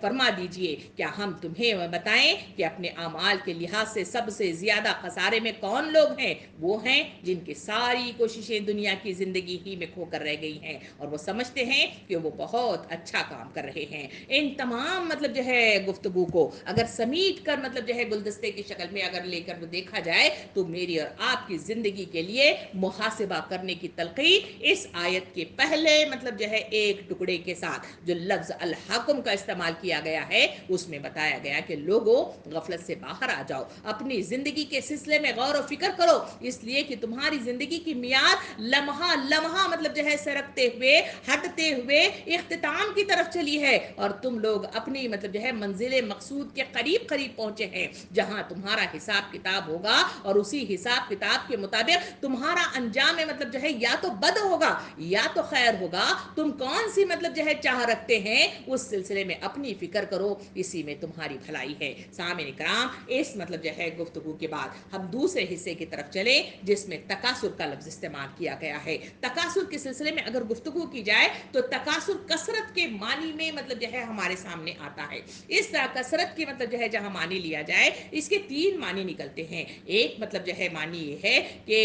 فرما دیجئے کیا ہم تمہیں بتائیں کہ اپنے اعمال کے لحاظ سے سب سے زیادہ خسارے میں کون لوگ ہیں؟ وہ ہیں جن کی ساری کوششیں دنیا کی زندگی ہی میں کھو کر رہ گئی ہیں اور وہ سمجھتے ہیں کہ وہ بہت اچھا کام کر رہے ہیں۔ ان تمام مطلب جو ہے گفتگو کو اگر سمیٹ کر مطلب جو ہے گلدستے کی شکل میں اگر لے کر وہ دیکھا جائے تو میری اور آپ کی زندگی کے لیے محاسبہ کرنے کی تلقین اس آیت کے پہلے مطلب جو ہے ایک ٹکڑے کے ساتھ جو لفظ الحکم کا استعمال کیا گیا ہے اس میں بتایا گیا کہ لوگوں غفلت سے باہر آ جاؤ، اپنی زندگی کے سلسلے میں غور و فکر کرو، اس لیے کہ تمہاری زندگی کی میعاد لمحہ لمحہ مطلب جو ہے سرکتے ہوئے، ہٹتے ہوئے اختتام کی طرف چلی ہے اور تم لوگ اپنی مطلب جو ہے منزل مقصود کے قریب قریب پہنچے ہیں جہاں تمہارا حساب کتاب ہوگا اور اسی حساب کتاب کے مطابق تمہارا انجام مطلب جو ہے یا تو بد ہوگا یا تو خیر ہوگا۔ تم کون سی مطلب جو ہے چاہ رکھتے ہیں اس سلسلے میں اپنی فکر کرو، اسی میں تمہاری بھلائی ہے۔ سامعین کرام، اس مطلب جو ہے گفتگو کے بعد ہم دوسرے حصے کی طرف چلیں جس میں تکاثر کا لفظ استعمال کیا گیا ہے۔ تکاثر کے سلسلے میں اگر گفتگو کی جائے تو تکاثر کثرت کے معنی میں مطلب جو ہے ہمارے سامنے آتا ہے۔ اس طرح کثرت کی مطلب جو ہے جہاں معنی لیا جائے اس کے تین معنی نکلتے ہیں۔ ایک مطلب جو ہے معنی یہ ہے کہ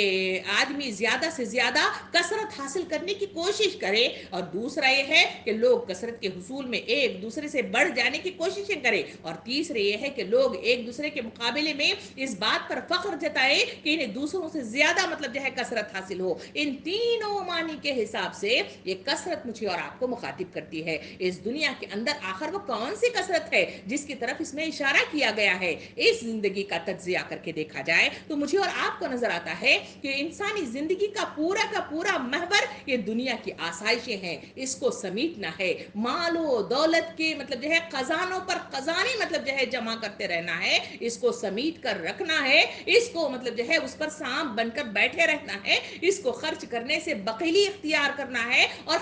آدمی زیادہ سے زیادہ کثرت حاصل کرنے کی کوشش کرے اور دوسرا یہ ہے کہ لوگ کثرت کے حصول میں ایک دوسرے سے بڑھ جانے کی کوششیں کریں اور تیسرے یہ ہے کہ لوگ ایک دوسرے کے مقابلے میں اس بات پر فخر جتائیں کہ انہیں دوسروں سے زیادہ مطلب جو ہے کثرت حاصل ہو۔ ان تینوں معنی کے حساب سے یہ کثرت مجھے اور آپ کو مخاطب کرتی ہے۔ اس دنیا کے اندر آخر وہ کون سی کثرت ہے جس کی طرف اس میں اشارہ کیا گیا ہے؟ اس زندگی کا تجزیہ کر کے دیکھا جائے تو مجھے اور آپ کو نظر آتا ہے کہ انسانی زندگی کا پورا محور یہ دنیا کی آسائشیں ہیں، اس کو سمیٹنا ہے، مال و دولت کے مطلب جو ہے خزانوں پر خزانے مطلب جو ہے جمع کرتے رہنا ہے، اس کو سمیٹ کر رکھنا ہے، اس کو مطلب جو ہے اس پر سانپ بن کر بیٹھے رہنا ہے، اس کو خرچ کرنے سے بخیلی اختیار کرنا ہے اور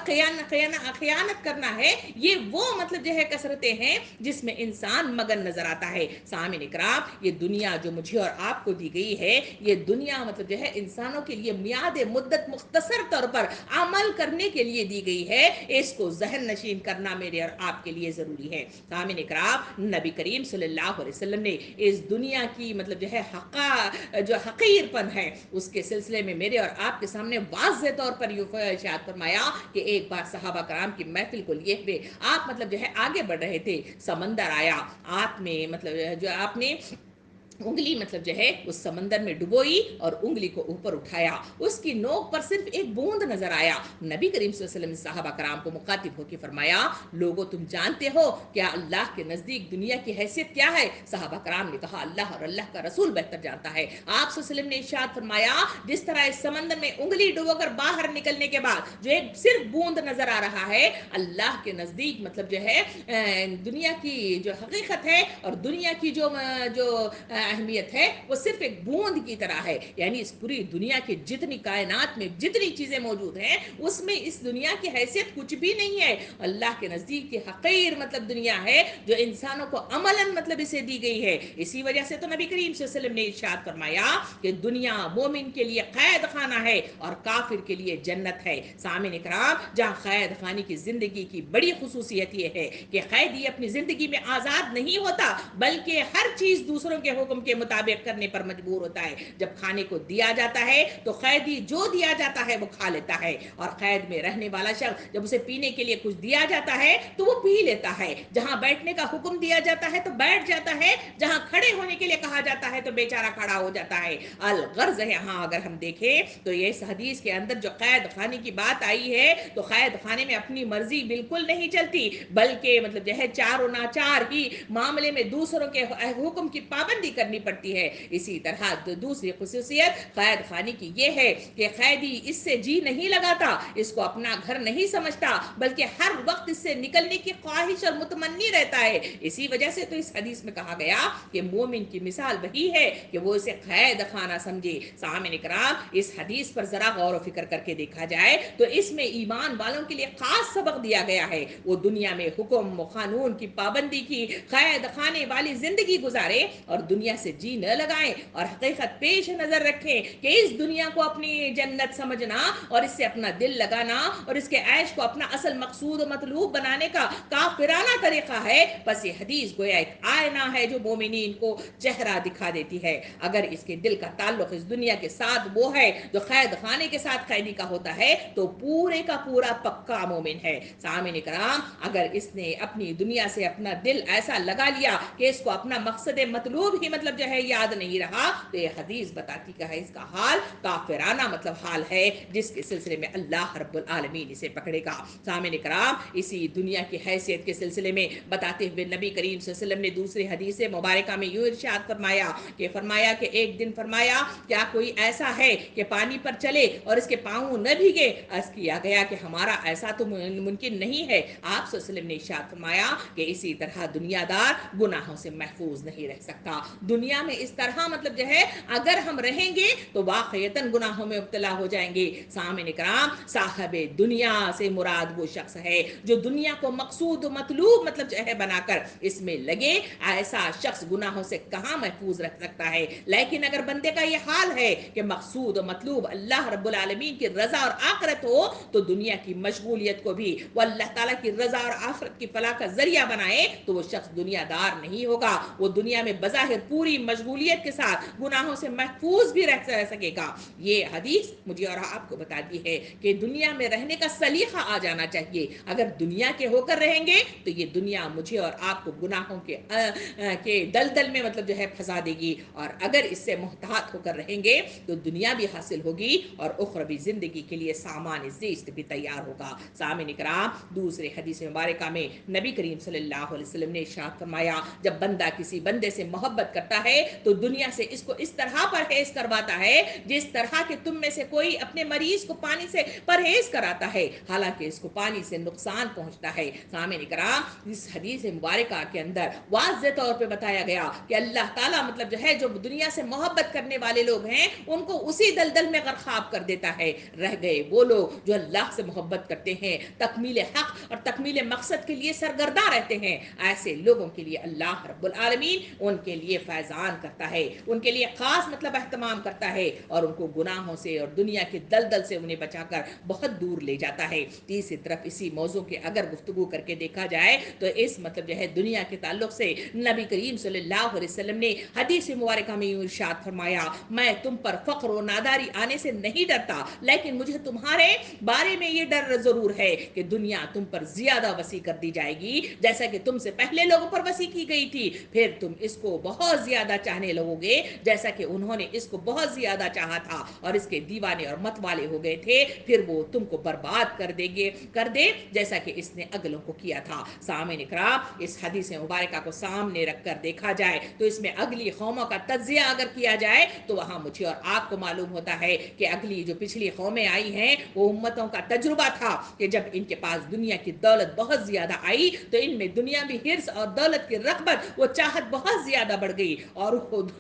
خیانت کرنا ہے، یہ وہ مطلب جو ہے کثرتیں ہیں جس میں انسان مگن نظر آتا ہے۔ سامعین اکرام، یہ دنیا جو مجھے اور آپ کو دی گئی ہے، یہ دنیا مطلب جو ہے انسانوں کے لیے میعاد مدت مختصر طور پر عمل کرنے کے لیے دی گئی ہے، اس کو ذہن نشین کرنا میرے اور آپ کے لیے ضروری ہے۔ سامعین اکرام، نبی کریم صلی اللہ علیہ وسلم نے اس دنیا کی مطلب جو ہے جو حقیر پن ہے اس کے سلسلے میں میرے اور آپ کے سامنے واضح طور پر یہ ارشاد فرمایا کہ ایک بار صحابہ کرام کی محفل کو لیے ہوئے آپ مطلب جو ہے آگے بڑھ رہے تھے، سمندر آیا، آپ میں مطلب جو آپ نے انگلی مطلب جو ہے اس سمندر میں ڈبوئی اور انگلی کو اوپر اٹھایا، اس کی نوک پر صرف ایک بوند نظر آیا۔ نبی کریم صلی اللہ علیہ وسلم نے صحابہ کرام کو مخاطب ہو کے فرمایا، لوگوں تم جانتے ہو کیا اللہ کے نزدیک دنیا کی حیثیت کیا ہے؟ صحابہ کرام نے کہا اللہ اور اللہ کا رسول بہتر جانتا ہے۔ آپ صلی اللہ علیہ وسلم نے ارشاد فرمایا، جس طرح اس سمندر میں انگلی ڈبو کر باہر نکلنے کے بعد جو ایک صرف بوند نظر آ رہا ہے، اللہ کے نزدیک مطلب جو ہے دنیا کی جو حقیقت ہے اور دنیا کی جو اہمیت ہے وہ صرف ایک بوند کی طرح ہے۔ یعنی اس پوری دنیا کی جتنی کائنات میں جتنی چیزیں موجود ہیں اس میں اس دنیا کی حیثیت کچھ بھی نہیں ہے، اللہ کے نزدیک کی حقیر مطلب دنیا ہے جو انسانوں کو عملاً مطلب اسے دی گئی ہے۔ اسی وجہ سے تو نبی کریم صلی اللہ علیہ وسلم نے ارشاد فرمایا کہ دنیا مومن کے لیے قید خانہ ہے اور کافر کے لیے جنت ہے۔ سامعین اکرام، جہاں قید خانے کی زندگی کی بڑی خصوصیت یہ ہے کہ قیدی اپنی زندگی میں آزاد نہیں ہوتا بلکہ ہر چیز دوسروں کے حکم کے مطابق کرنے پر مجبور ہوتا ہے۔ جب کھانے کو دیا جاتا ہے تو قیدی جو دیا جاتا ہے وہ کھا لیتا ہے، اور قید میں رہنے والا شخص جب اسے پینے کے لیے کچھ دیا جاتا ہے تو وہ پی لیتا ہے، جہاں بیٹھنے کا حکم دیا جاتا ہے تو بیٹھ جاتا ہے، جہاں کھڑے ہونے کے لیے کہا جاتا ہے تو بیچارہ کھڑا ہو جاتا ہے۔ الغرض یہاں اگر ہم دیکھیں تو اس حدیث کے اندر جو قید خانے کی بات آئی ہے تو قید خانے میں اپنی مرضی بالکل نہیں چلتی، بلکہ مطلب جو ہے چار و ناچار ہی معاملے میں دوسروں کے حکم کی پابندی کرنی پڑتی ہے۔ اسی طرح دوسری خصوصیت قید خانے کی یہ ہے کہ قیدی اس سے جی نہیں لگاتا، اس کو اپنا گھر نہیں سمجھتا بلکہ ہر وقت اس سے نکلنے کی خواہش اور متمنی رہتا ہے۔ اسی وجہ سے تو اس حدیث میں کہا گیا کہ مومن کی مثال وہی ہے کہ وہ اسے قید خانہ سمجھے۔ سامعین اکرام، اس حدیث پر ذرا غور و فکر کر کے دیکھا جائے تو اس میں ایمان والوں کے لیے خاص سبق دیا گیا ہے، وہ دنیا میں حکم و قانون کی پابندی کی قید خانے والی زندگی گزارے اور دنیا سے جی نہ لگائیں، اور حقیقت پیش نظر رکھیں کہ اس دنیا کو اپنی جنت سمجھنا اور اس سے اپنا دل لگانا اور اس کے عیش کو اپنا اصل مقصود و مطلوب بنانے کا کافرانہ طریقہ ہے۔ بس یہ حدیث گویا ایک آئینہ ہے جو مومنین کو چہرہ دکھا دیتی ہے۔ اگر اس کے دل کا تعلق اس دنیا کے ساتھ وہ ہے جو قید خانے کے ساتھ قیدی کا ہوتا ہے تو پورے کا پورا پکا مومن ہے۔ سامعین کرام، اگر اس نے اپنی دنیا سے اپنا دل ایسا لگا لیا کہ اس کو اپنا مقصد مطلوب ہی مطلب جو ہے یاد نہیں رہا تو یہ حدیث بتاتی کہ اس کا حال کافرانہ مطلب حال ہے جس کے سلسلے میں اللہ رب العالمین اسے پکڑے گا۔ سامعین کرام، اسی دنیا کی حیثیت کے سلسلے میں بتاتے ہوئے نبی کریم صلی اللہ علیہ وسلم نے دوسری حدیث مبارکہ میں یوں ارشاد فرمایا کہ ایک دن فرمایا کیا کوئی ایسا ہے کہ پانی پر چلے اور اس کے پاؤں نہ بھیگے؟ عرض کیا گیا کہ ہمارا ایسا تو ممکن نہیں ہے۔ آپ صلی اللہ علیہ وسلم نے ارشاد فرمایا کہ اسی طرح دنیا دار گناہوں سے محفوظ نہیں رہ سکتا۔ دنیا میں اس طرح مطلب جو ہے اگر ہم رہیں گے تو واقعتاً گناہوں میں مبتلا ہو جائیں گے۔ سامعین کرام، صاحب دنیا سے مراد وہ شخص ہے جو دنیا کو مقصود و مطلوب مطلب جو ہے بنا کر اس میں لگے، ایسا شخص گناہوں سے کہاں محفوظ رہ سکتا ہے۔ لیکن اگر بندے کا یہ حال ہے کہ مقصود و مطلوب اللہ رب العالمین کی رضا اور آخرت ہو تو دنیا کی مشغولیت کو بھی وہ اللہ تعالیٰ کی رضا اور آخرت کی فلاح کا ذریعہ بنائے تو وہ شخص دنیا دار نہیں ہوگا، وہ دنیا میں بظاہر پوری مشغولیت کے ساتھ گناہوں سے محفوظ بھی رہ سکے گا۔ یہ حدیث مجھے اور آپ کو بتاتی ہے کہ دنیا میں رہنے کا سلیقہ آ جانا چاہیے۔ اگر دنیا کے ہو کر رہیں گے تو یہ دنیا مجھے اور آپ کو گناہوں کے دلدل میں مطلب جو ہے پھنسا دے گی، اور اگر اس سے محتاط ہو کر رہیں گے تو دنیا بھی حاصل ہوگی اور اخروی زندگی کے لیے سامان زیست بھی تیار ہوگا۔ سامعین اکرام، دوسرے حدیث مبارکہ میں نبی کریم صلی اللہ علیہ وسلم نے ارشاد فرمایا جب بندہ کسی بندے سے محبت کرتا کرتا ہے تو دنیا سے اس کو اس طرح پرہیز کرواتا ہے جس طرح کہ تم میں سے کوئی اپنے مریض کو پانی سے پرہیز کراتا ہے، حالانکہ اس کو پانی سے نقصان پہنچتا ہے۔ سامعین کرام، اس حدیث مبارکہ کے اندر واضح طور پہ بتایا گیا کہ اللہ تعالیٰ مطلب جو ہے جو دنیا سے محبت کرنے والے لوگ ہیں ان کو اسی دلدل میں غرقاب کر دیتا ہے۔ رہ گئے وہ لوگ جو اللہ سے محبت کرتے ہیں، تکمیل حق اور تکمیل مقصد کے لیے سرگرداں رہتے ہیں، ایسے لوگوں کے لیے اللہ رب العالمین ان کے لیے فیضان کرتا ہے، ان کے لیے خاص مطلب اہتمام کرتا ہے اور ان کو گناہوں سے اور دنیا کے دلدل سے انہیں بچا کر بہت دور لے جاتا ہے۔ تیسری طرف اسی موضوع کے اگر گفتگو کر کے دیکھا جائے تو اس مطلب جو ہے دنیا کے تعلق سے نبی کریم صلی اللہ علیہ وسلم نے حدیث مبارکہ میں یوں ارشاد فرمایا، میں تم پر فقر و ناداری آنے سے نہیں ڈرتا، لیکن مجھے تمہارے بارے میں یہ ڈر ضرور ہے کہ دنیا تم پر زیادہ وسیع کر دی جائے گی جیسا کہ تم سے پہلے لوگوں پر وسیع کی گئی تھی، پھر تم اس کو بہت زیادہ چاہنے لگو گے جیسا کہ انہوں نے اس کو بہت زیادہ چاہا تھا اور اس کے دیوانے اور مت والے ہو گئے تھے، پھر وہ تم کو برباد کر دے جیسا کہ اس نے اگلوں کو کیا تھا۔ سامعین اکرام، اس حدیث مبارکہ کو سامنے رکھ کر دیکھا جائے تو اس میں اگلی قوموں کا تجزیہ اگر کیا جائے تو وہاں مجھے اور آپ کو معلوم ہوتا ہے کہ اگلی جو پچھلی قومیں آئی ہیں وہ امتوں کا تجربہ تھا کہ جب ان کے پاس دنیا کی دولت بہت زیادہ آئی تو ان میں دنیاوی حرص اور دولت کی رغبت وہ چاہت بہت زیادہ بڑھ گئی اور خود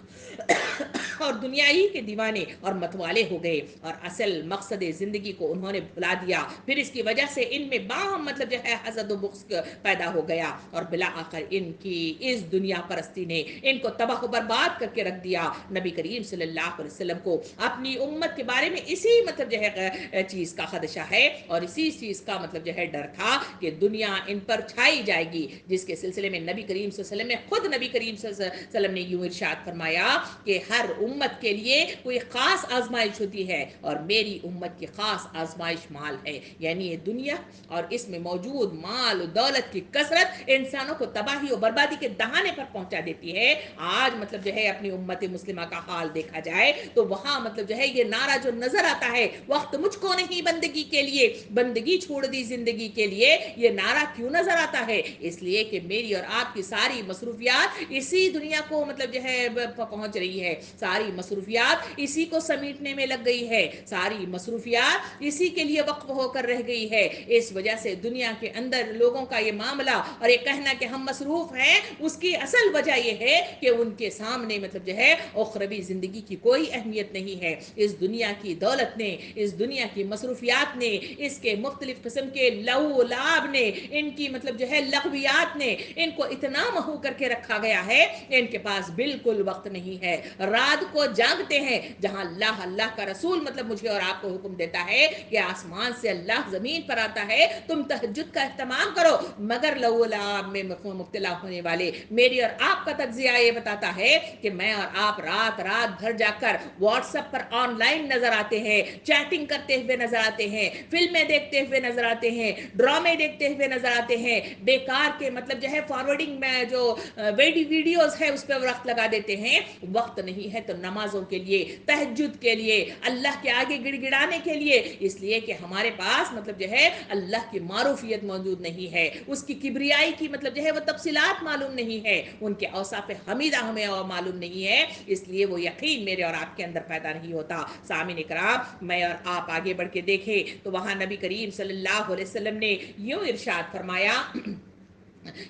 اور دنیا ہی کے دیوانے اور متوالے ہو گئے اور اصل مقصد زندگی کو انہوں نے بھلا دیا، پھر اس کی وجہ سے ان میں باہم مطلب جو ہے حسد و بغض پیدا ہو گیا اور بالآخر ان کی اس دنیا پرستی نے ان کو تباہ و برباد کر کے رکھ دیا۔ نبی کریم صلی اللہ علیہ وسلم کو اپنی امت کے بارے میں اسی مطلب جو ہے چیز کا خدشہ ہے اور اسی چیز کا مطلب جو ہے ڈر تھا کہ دنیا ان پر چھائی جائے گی، جس کے سلسلے میں نبی کریم صلی اللہ علیہ وسلم نے خود نبی کریم صلی اللہ علیہ وسلم نے یوں ارشاد فرمایا کہ ہر امت کے لیے کوئی خاص آزمائش ہوتی ہے اور میری امت کی خاص آزمائش مال ہے، یعنی یہ دنیا اور اس میں موجود مال و دولت کی کثرت انسانوں کو تباہی و بربادی کے دہانے پر پہنچا دیتی ہے۔ آج مطلب جو ہے اپنی امت مسلمہ کا حال دیکھا جائے تو وہاں مطلب جو ہے یہ نعرہ جو نظر آتا ہے، وقت مجھ کو نہیں بندگی کے لیے، بندگی چھوڑ دی زندگی کے لیے، یہ نعرہ کیوں نظر آتا ہے؟ اس لیے کہ میری اور آپ کی ساری مصروفیات اسی دنیا کو مطلب جو ہے پہنچ رہی ہے، ساری مصروفیات اسی کو سمیٹنے میں لگ گئی ہے، ساری مصروفیات اسی کے لیے وقف ہو کر رہ گئی ہے۔ اس وجہ سے دنیا کے اندر لوگوں کا یہ معاملہ اور یہ کہنا کہ ہم مصروف ہیں، اس کی اصل وجہ یہ ہے کہ ان کے سامنے مطلب جو ہے اخروی زندگی کی کوئی اہمیت نہیں ہے۔ اس دنیا کی دولت نے، اس دنیا کی مصروفیات نے، اس کے مختلف قسم کے لہو و لعب نے، ان کی مطلب جو ہے لغویات نے ان کو اتنا محو کر کے رکھا گیا ہے کہ ان کے پاس بالکل وقت نہیں ہے۔ رات کو جاگتے ہیں جہاں اللہ کا رسول مطلب مجھے اور آپ کو حکم دیتا ہے کہ آسمان سے اللہ زمین پر آتا ہے تم تہجد کا اہتمام کرو، مگر لہو و لعب میں مبتلا ہونے والے میری اور آپ کا تجزیہ یہ بتاتا ہے کہ میں اور آپ رات بھر جا کر what's app per on line نظر آتے ہیں، چیٹنگ کرتے ہوئے نظر آتے ہیں، فلمیں دیکھتے ہوئے نظر آتے ہیں، ڈرامے دیکھتے ہوئے نظر آتے ہیں، بیکار کے مطلب جو ہے فارورڈنگ میں جو ویڈیوز ہے اس پہ وقت لگا دیتے ہیں۔ وقت نہیں ہے تو نمازوں کے لیے، تہجد کے لیے، اللہ کے آگے گڑ گڑانے کے لیے، اس لیے کہ ہمارے پاس مطلب جو ہے اللہ کی معروفیت موجود نہیں ہے، اس کی کبریائی کی مطلب جو ہے وہ تفصیلات معلوم نہیں ہے، ان کے اوصاف حمیدہ ہمیں اور معلوم نہیں ہے، اس لیے وہ یقین میرے اور آپ کے اندر پیدا نہیں ہوتا۔ سامعین اکرام، میں اور آپ آگے بڑھ کے دیکھیں تو وہاں نبی کریم صلی اللہ علیہ وسلم نے یوں ارشاد فرمایا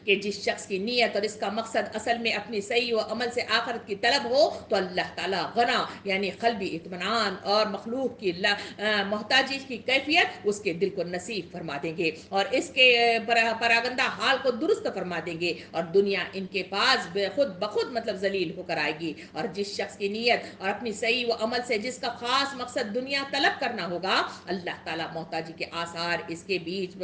کہ جس شخص کی نیت اور اس کا مقصد اصل میں اپنی صحیح و عمل سے آخرت کی طلب ہو تو اللہ تعالیٰ غنا یعنی قلبی اطمینان اور مخلوق کی محتاجی کی کیفیت اس کے دل کو نصیب فرما دیں گے اور اس کے پراگندہ حال کو درست فرما دیں گے اور دنیا ان کے پاس خود بخود مطلب ذلیل ہو کر آئے گی۔ اور جس شخص کی نیت اور اپنی صحیح و عمل سے جس کا خاص مقصد دنیا طلب کرنا ہوگا، اللہ تعالیٰ محتاجی کے آثار اس کے بیچ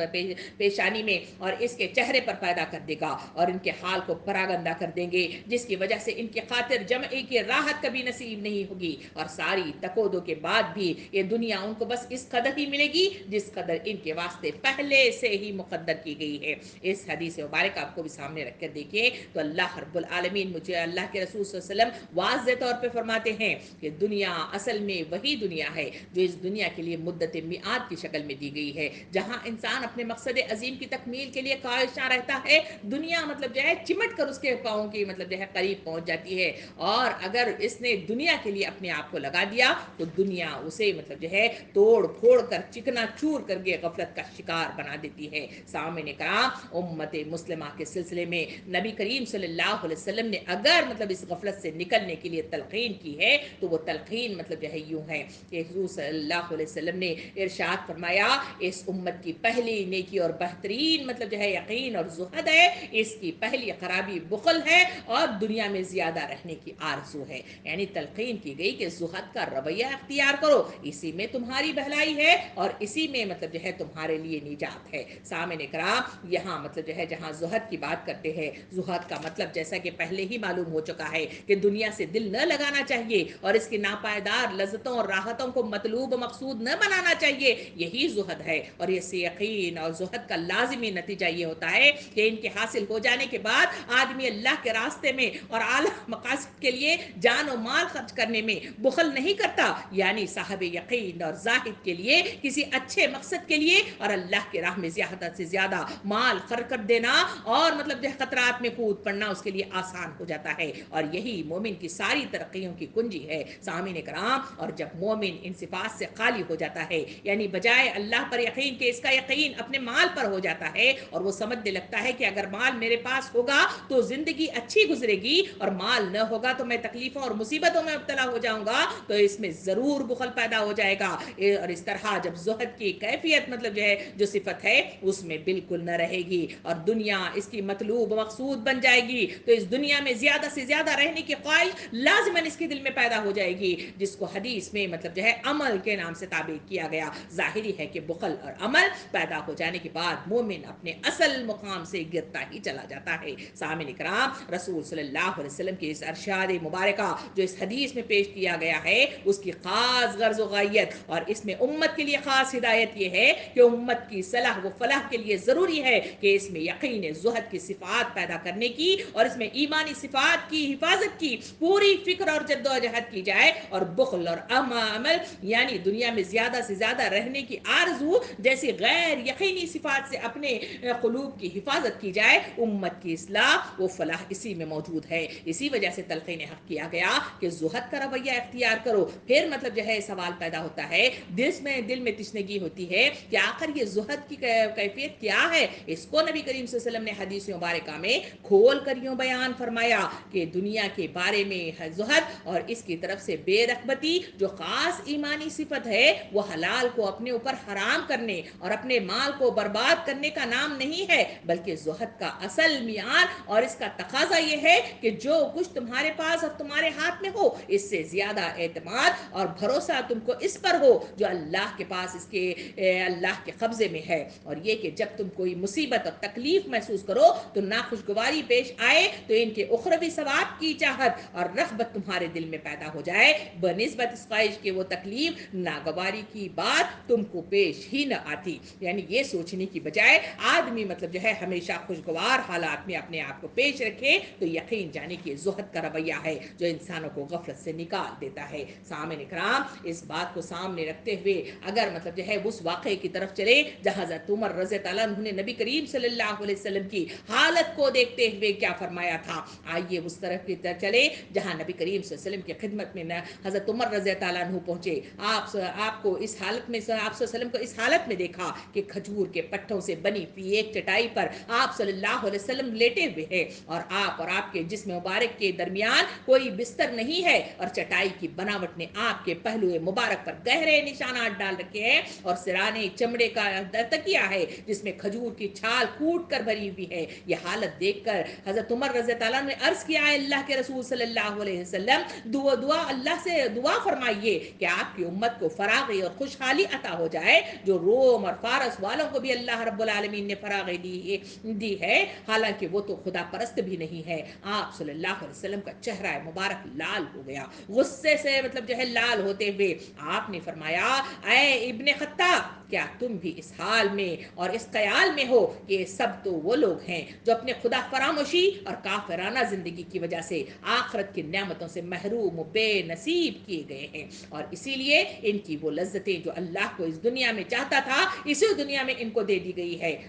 پیشانی میں اور اس کے چہرے پر پیدا کر دے گا اور ان کے حال کو پراگندہ کر دیں گے، جس کی وجہ سے ان کی خاطر جمعی کی راحت کبھی نصیب نہیں ہوگی اور ساری تکودوں کے بعد بھی یہ دنیا ان کو بس اس قدر ہی ملے گی جس قدر ان کے واسطے پہلے سے ہی مقدر کی گئی ہے۔ اس حدیث مبارک آپ کو بھی سامنے رکھ کر دیکھیں تو اللہ رب العالمین مجھے اللہ کے رسول صلی اللہ علیہ وسلم واضح طور پہ فرماتے ہیں کہ دنیا اصل میں وہی دنیا ہے جو اس دنیا کے لیے مدت میعاد کی شکل میں دی گئی ہے، جہاں انسان اپنے مقصد عظیم کی تکمیل کے لیے خواہشاں رہتا ہے دنیا مطلب جو ہے چمٹ کر اس کے پاؤں کی مطلب جو ہے قریب پہنچ جاتی ہے، اور اگر اس نے دنیا کے لیے اپنے آپ کو لگا دیا تو دنیا اسے مطلب جو ہے توڑ پھوڑ کر چکنا چور کر کے غفلت کا شکار بنا دیتی ہے۔ سامعین کرام، امت مسلمہ کے سلسلے میں نبی کریم صلی اللہ علیہ وسلم نے اگر مطلب اس غفلت سے نکلنے کے لیے تلقین کی ہے تو وہ تلقین مطلب جو ہے یوں ہے کہ حضور صلی اللہ علیہ وسلم نے ارشاد فرمایا، اس امت کی پہلی نیکی اور بہترین مطلب جو ہے یقین اور زہد ہے، اس کی پہلی خرابی بخل ہے اور دنیا میں زیادہ رہنے کی آرزو ہے۔ یعنی تلقین کی گئی کہ زہد کا رویہ اختیار کرو، اسی میں تمہاری بھلائی ہے اور اسی میں مطلب جو ہے تمہارے لیے نجات ہے۔ سامعین کرام، یہاں مطلب جو ہے جہاں زہد کی بات کرتے ہیں، زہد کا مطلب جیسا کہ پہلے ہی معلوم ہو چکا ہے کہ دنیا سے دل نہ لگانا چاہیے اور اس کی ناپائیدار لذتوں اور راحتوں کو مطلوب مقصود نہ بنانا چاہیے، یہی زہد ہے۔ اور اس یقین اور زہد کا لازمی نتیجہ یہ ہوتا ہے کہ ان کے حاصل ہو جانے کے بعد آدمی اللہ کے راستے میں اور اعلیٰ مقاصد کے لیے جان و مال خرچ کرنے میں بخل نہیں کرتا، یعنی صاحب یقین اور زاہد کے لیے کسی اچھے مقصد کے لیے اور اللہ کے راہ میں زیادہ سے زیادہ مال خرچ کر دینا اور مطلب جو خطرات میں کود پڑنا اس کے لیے آسان ہو جاتا ہے، اور یہی مومن کی ساری ترقیوں کی کنجی ہے۔ سامعین کرام، اور جب مومن ان صفات سے خالی ہو جاتا ہے، یعنی بجائے اللہ پر یقین کہ اس کا یقین اپنے مال پر ہو جاتا ہے اور وہ سمجھنے لگتا ہے کہ اگر مال میرے پاس ہوگا تو زندگی اچھی گزرے گی اور مال نہ ہوگا تو میں تکلیفوں اور مصیبتوں میں مبتلا ہو جاؤں گا، تو اس میں ضرور بخل پیدا ہو جائے گا، اور اس طرح جب زہد کی کیفیت مطلب جو ہے جو صفت ہے اس میں بالکل نہ رہے گی اور دنیا اس کی مطلوب مقصود بن جائے گی، تو اس دنیا میں زیادہ سے زیادہ رہنے کی خواہش لازماً اس کے دل میں پیدا ہو جائے گی، جس کو حدیث میں مطلب جو ہے عمل کے نام سے تعبیر کیا گیا۔ ظاہری ہے کہ بخل اور عمل پیدا ہو جانے کے بعد مومن اپنے اصل مقام سے گرتا ہی چلا جاتا ہے۔ سامعین کرام، رسول صلی اللہ علیہ وسلم کی اس ارشاد مبارکہ جو اس حدیث میں پیش کیا گیا ہے اس کی خاص غرض و غایت اور اس میں امت کے لیے خاص ہدایت یہ ہے کہ امت کی صلاح و فلاح کے لیے ضروری ہے کہ اس میں یقین زہد کی صفات پیدا کرنے کی اور اس میں ایمانی صفات کی حفاظت کی پوری فکر اور جد و جہد کی جائے، اور بخل اور عمل یعنی دنیا میں زیادہ سے زیادہ رہنے کی آرزو جیسی غیر یقینی صفات سے اپنے قلوب کی حفاظت کی جائے۔ امت کی اصلاح و فلاح اسی میں موجود ہے۔ اسی وجہ سے تلقین حق کیا گیا کہ زہد کا رویہ اختیار کرو۔ پھر مطلب جو ہے سوال پیدا ہوتا ہے، دل میں تشنگی ہوتی ہے کہ آخر یہ زہد کی کیفیت کیا ہے؟ اس کو نبی کریم صلی اللہ علیہ وسلم نے حدیث مبارکہ میں کھول کر یوں بیان فرمایا کہ دنیا کے بارے میں زہد اور اس کی طرف سے بے رغبتی جو خاص ایمانی صفت ہے وہ حلال کو اپنے اوپر حرام کرنے اور اپنے مال کو برباد کرنے کا نام نہیں ہے، بلکہ زہد کا اصل معیار اور اس کا تقاضا یہ ہے کہ جو کچھ تمہارے پاس اور تمہارے ہاتھ میں ہو اس سے زیادہ اعتماد اور بھروسہ تم کو اس پر ہو جو اللہ کے پاس اس کے اللہ کے قبضے میں ہے، اور یہ کہ جب تم کوئی مصیبت اور تکلیف محسوس کرو تو ناخوشگواری پیش آئے تو ان کے اخروی ثواب کی چاہت اور رغبت تمہارے دل میں پیدا ہو جائے بنسبت اس خواہش کہ وہ تکلیف ناگواری کی بات تم کو پیش ہی نہ آتی۔ یعنی یہ سوچنے کی بجائے آدمی مطلب جو ہے ہمیشہ خوشگوار حالات میں اپنے آپ کو پیش رکھے تو یقین جانے کی زہد کا رویہ ہے جو انسانوں کو غفلت سے نکال دیتا ہے۔ سامعین کرام، اس بات کو سامنے رکھتے ہوئے اگر مطلب جو ہے اس واقعے کی طرف چلے جہاں حضرت عمر رضی اللہ عنہ نے نبی کریم صلی اللہ علیہ وسلم کی حالت کو دیکھتے ہوئے کیا فرمایا تھا، آئیے اس طرف کی طرف چلے جہاں نبی کریم صلی اللہ علیہ وسلم کی خدمت میں حضرت عمر رضی اللہ عنہ پہنچے۔ آپ کو اس حالت میں آپ صلی اللہ علیہ وسلم کو اس حالت میں دیکھا کہ کھجور کے پٹھوں سے بنی ہوئی ایک چٹائی پر آپ صلی اللہ علیہ وسلم لیٹے ہوئے ہیں اور آپ کے جسم مبارک کے درمیان کوئی بستر نہیں ہے، اور چٹائی کی بناوٹ نے آپ کے پہلو مبارک پر گہرے نشانات ڈال رکھے ہیں، اور سرانے چمڑے کا تکیہ ہے جس میں کھجور کی چھال کوٹ کر بھری ہوئی ہے۔ یہ حالت دیکھ کر حضرت عمر رضی اللہ عنہ نے عرض کیا ہے اللہ کے رسول صلی اللہ علیہ وسلم اللہ سے دعا فرمائیے کہ آپ کی امت کو فراغی اور خوشحالی عطا ہو جائے جو روم اور فارس والوں کو بھی اللہ رب العالمین نے فراغی دی ہے، حالانکہ وہ تو خدا پرست بھی نہیں ہے۔ آپ صلی اللہ علیہ وسلم کا چہرہ مبارک لال ہو گیا، غصے سے مطلب جو ہے لال ہوتے ہوئے آپ نے فرمایا، اے ابن خطاب، کیا تم بھی اس حال میں اور اس خیال میں ہو کہ یہ سب تو وہ لوگ ہیں جو اپنے خدا فراموشی اور کافرانہ زندگی کی وجہ سے آخرت کی نعمتوں سے محروم و بے نصیب کیے گئے ہیں، اور اسی لیے ان کی وہ لذتیں جو اللہ کو اس دنیا میں چاہتا تھا اسی دنیا میں ان کو دے دی گئی ہے۔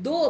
2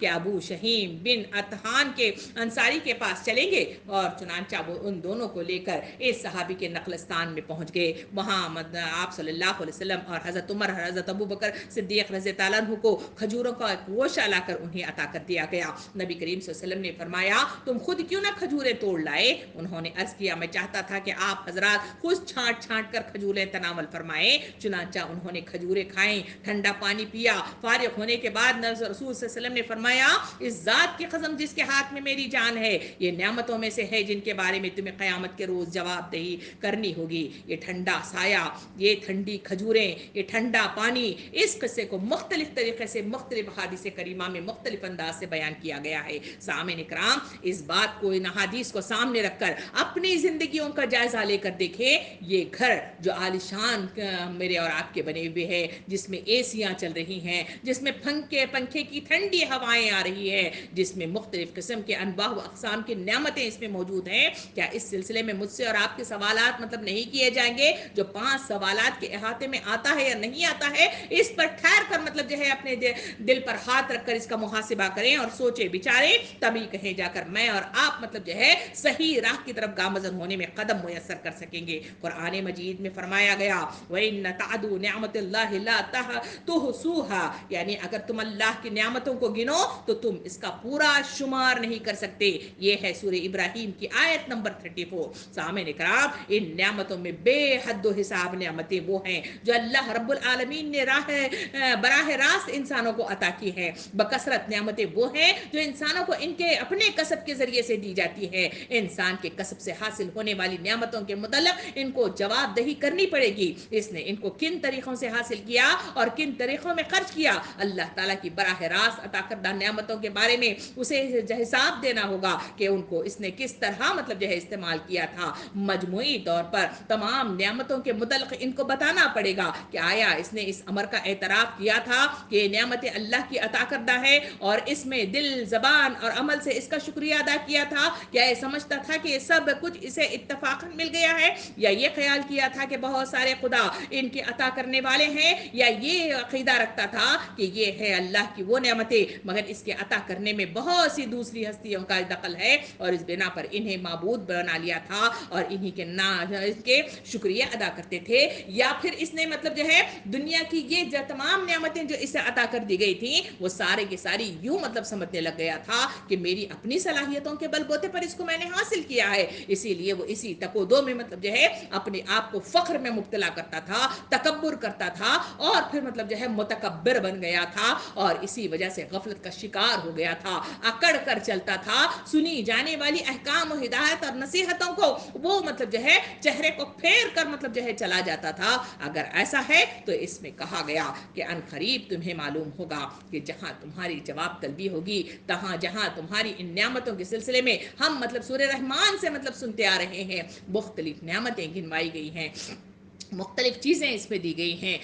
کہ ابو شہیم بن اتحان کے انصاری کے پاس چلیں گے، اور چنانچہ وہ ان دونوں کو لے کر اس صحابی کے نقلستان میں پہنچ گئے۔ وہاں آپ صلی اللہ علیہ وسلم اور حضرت عمر، حضرت ابو بکر صدیق رضی اللہ عنہ کو کھجوروں کا ایک گوشہ لا کر انہیں عطا کر دیا گیا۔ نبی کریم صلی اللہ علیہ وسلم نے فرمایا تم خود کیوں نہ کھجوریں توڑ لائے؟ انہوں نے عرض کیا میں چاہتا تھا کہ آپ حضرات خود چھانٹ چھانٹ کر کھجوریں تناول فرمائیں۔ چنانچہ انہوں نے کھجوریں کھائیں، ٹھنڈا پانی پیا۔ فارغ ہونے کے بعد رسول صلی اللہ علیہ وسلم نے فرمایا اس ذات کی قسم جس کے ہاتھ میں میری جان ہے، یہ نعمتوں میں سے ہے جن کے بارے میں تمہیں قیامت کے روز جواب دہی کرنی ہوگی۔ یہ ٹھنڈا سایہ، یہ ٹھنڈی کھجوریں، یہ ٹھنڈا پانی، اس قصے کو مختلف طریقے سے مختلف احادیث کریمہ میں مختلف انداز سے بیان کیا گیا ہے۔ سامعین اکرام، اس بات کو، ان احادیث کو سامنے رکھ کر اپنی زندگیوں کا جائزہ لے کر دیکھیں۔ یہ گھر جو عالیشان میرے اور آپ کے بنے ہوئے ہے، جس میں ایسیاں چل رہی ہیں، جس میں پنکھے کی ٹھنڈی ہوائیں آ رہی ہے، جس میں مختلف قسم کے انواع و اقسام کی نعمتیں اس میں موجود ہیں، کیا اس سلسلے میں مجھ سے اور آپ کے سوالات مطلب نہیں کیے جائیں گے؟ جو 5 سوالات کے احاطے میں آتا ہے یا نہیں آتا ہے، اس پر ٹھہر کر مطلب جو ہے اپنے دل پر ہاتھ رکھ کر اس کا محاسبہ کریں اور سوچیں بچاریں، تبھی کہیں جا کر میں اور آپ مطلب جو ہے صحیح راہ کی طرف گامزن ہونے میں قدم میسر کر سکیں گے۔ قرآن مجید میں فرمایا گیا وَإِنَّ تَعْدُوا نِعْمَةَ اللَّهِ لَا تُحْصُوهَا، یعنی اگر تم اللہ کی نعمتوں کو گنو تو تم اس کا پورا شمار نہیں کر سکتے۔ یہ ہے سورہ ابراہیم کی آیت نمبر 34۔ سامعین اکرام، ان نعمتوں میں بے حد و حساب نعمتیں وہ ہیں جو اللہ رب العالمین نے براہ راست انسانوں کو عطا کی ہیں۔ بکثرت نعمتیں وہ ہیں جو انسانوں کو ان کے اپنے کسب کے ذریعے سے دی جاتی ہیں۔ انسان کے کسب سے حاصل ہونے والی نعمتوں کے متعلق ان کو جواب دہی کرنی پڑے گی۔ اس نے ان کو کن طریقوں سے حاصل کیا اور کن طریقوں میں خرچ کیا، اللہ تعالیٰ کی براہ راست عطا کردہ نعمتوں کے بارے میں اسے حساب دینا ہوگا کہ ان کو اس نے کس طرح مطلب جو ہے استعمال کیا تھا۔ مجموعی طور پر تمام نعمتوں کے متعلق ان کو بتانا پڑے گا کہ آیا اس نے اس امر کا اعتراف کیا تھا کہ یہ نعمت اللہ کی عطا کردہ ہے، اور اس میں دل، زبان اور عمل سے اس کا شکریہ ادا کیا تھا؟ کیا یہ سمجھتا تھا کہ یہ سب کچھ اسے اتفاقاً مل گیا ہے، یا یہ خیال کیا تھا کہ بہت سارے خدا ان کے عطا کرنے والے ہیں، یا یہ عقیدہ رکھتا تھا کہ یہ ہے اللہ کی وہ نعمتیں مگر اس کے عطا کرنے میں بہت سی دوسری ہستیوں کا دخل ہے، اور اس بنا پر انہیں معبود بنا لیا تھا اور انہی کے شکریہ ادا کرتے تھے؟ یا پھر اس نے مطلب جو ہے دنیا کی یہ جو تمام نعمتیں جو اسے عطا کر دی گئی تھیں وہ سارے کی ساری یوں مطلب سمجھنے لگ گیا تھا کہ میری اپنی صلاحیتوں کے بل بوتے پر اس کو میں نے حاصل کیا ہے، اسی لیے وہ اسی تک و دو میں مطلب جو ہے اپنے آپ کو فخر میں مبتلا کرتا تھا، تکبر کرتا تھا، اور پھر مطلب جو ہے متکبر بن گیا تھا، اور اسی وجہ سے غفلت کا شکار ہو گیا تھا، اکڑ کر چلتا تھا، سنی جانے والی احکام و ہدایت اور نصیحتوں کو وہ مطلب جو ہے چہرے کو پھیر کر مطلب جو ہے چلا جاتا تھا۔ اگر ایسا ہے تو اس میں کہا گیا کہ ان قریب تمہیں معلوم ہوگا کہ جہاں تمہاری جواب طلبی ہوگی، جہاں تمہاری ان نعمتوں کے سلسلے میں ہم مطلب سورہ رحمان سے مطلب سنتے آ رہے ہیں، مختلف نعمتیں گنوائی گئی ہیں، مختلف چیزیں اس میں دی گئی ہیں۔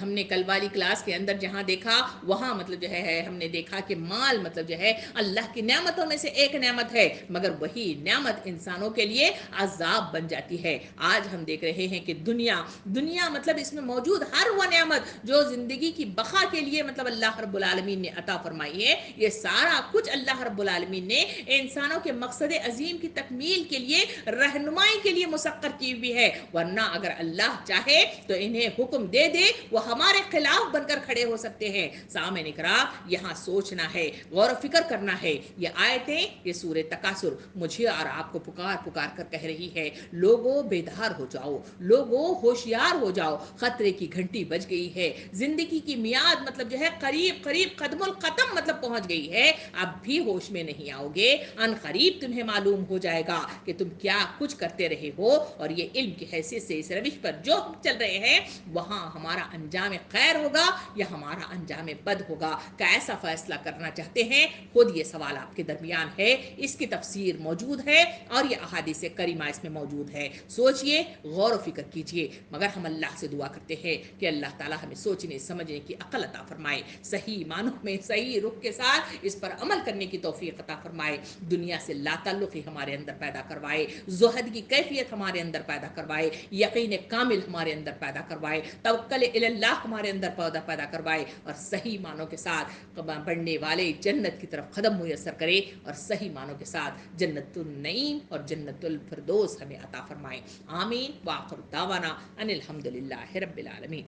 ہم نے کل والی کلاس کے اندر جہاں دیکھا وہاں مطلب جو ہے ہم نے دیکھا کہ مال مطلب جو ہے اللہ کی نعمتوں میں سے ایک نعمت ہے، مگر وہی نعمت انسانوں کے لیے عذاب بن جاتی ہے۔ آج ہم دیکھ رہے ہیں کہ دنیا مطلب اس میں موجود ہر وہ نعمت جو زندگی کی بقا کے لیے مطلب اللہ رب العالمین نے عطا فرمائی ہے، یہ سارا کچھ اللہ رب العالمین نے انسانوں کے مقصد عظیم کی تکمیل کے لیے، رہنمائی کے لیے مسخر کی ہوئی ہے، ورنہ اگر اللہ چاہے تو انہیں حکم دے دے وہ ہمارے خلاف بن کر کھڑے ہو سکتے ہیں۔ سامعین اکرام، یہاں سوچنا ہے، غور و فکر کرنا ہے۔ یہ آیتیں، یہ سورہ تکاثر مجھے اور آپ کو پکار کر کہہ رہی ہے لوگوں بیدار ہو جاؤ، لوگوں ہوشیار ہو جاؤ، خطرے کی گھنٹی بج گئی ہے، زندگی کی میعاد مطلب جو ہے قریب قدم القدم مطلب پہنچ گئی ہے، اب بھی ہوش میں نہیں آؤ گے، ان قریب تمہیں معلوم ہو جائے گا کہ تم کیا کچھ کرتے رہے ہو، اور یہ علم کی حیثیت سے اس روش پر جو ہم چل رہے ہیں وہاں ہمارا انجام خیر ہوگا یا ہمارا انجام بد ہوگا، کیسا فیصلہ کرنا چاہتے ہیں؟ خود یہ سوال آپ کے درمیان ہے، اس کی تفسیر موجود ہے اور یہ احادیث کریمہ اس میں موجود ہے، سوچئے، غور و فکر کیجئے، مگر ہم اللہ سے دعا کرتے ہیں کہ اللہ تعالی ہمیں سوچنے سمجھنے کی عقل عطا فرمائے، صحیح معنوں میں صحیح رخ کے ساتھ اس پر عمل کرنے کی توفیق عطا فرمائے، دنیا سے لا تعلقی ہمارے اندر پیدا کروائے، زہد کی کیفیت ہمارے اندر پیدا کروائے، یقین کامل ہمارے اندر پیدا کروائے، توکل اللہ ہمارے اندر پیدا کروائے، اور صحیح معنوں کے ساتھ بڑھنے والے جنت کی طرف قدم میسر کرے، اور صحیح معنوں کے ساتھ جنت النعیم اور جنت الفردوس ہمیں عطا فرمائے۔ آمین۔ وآخر دعوانا ان الحمد للہ رب العالمین۔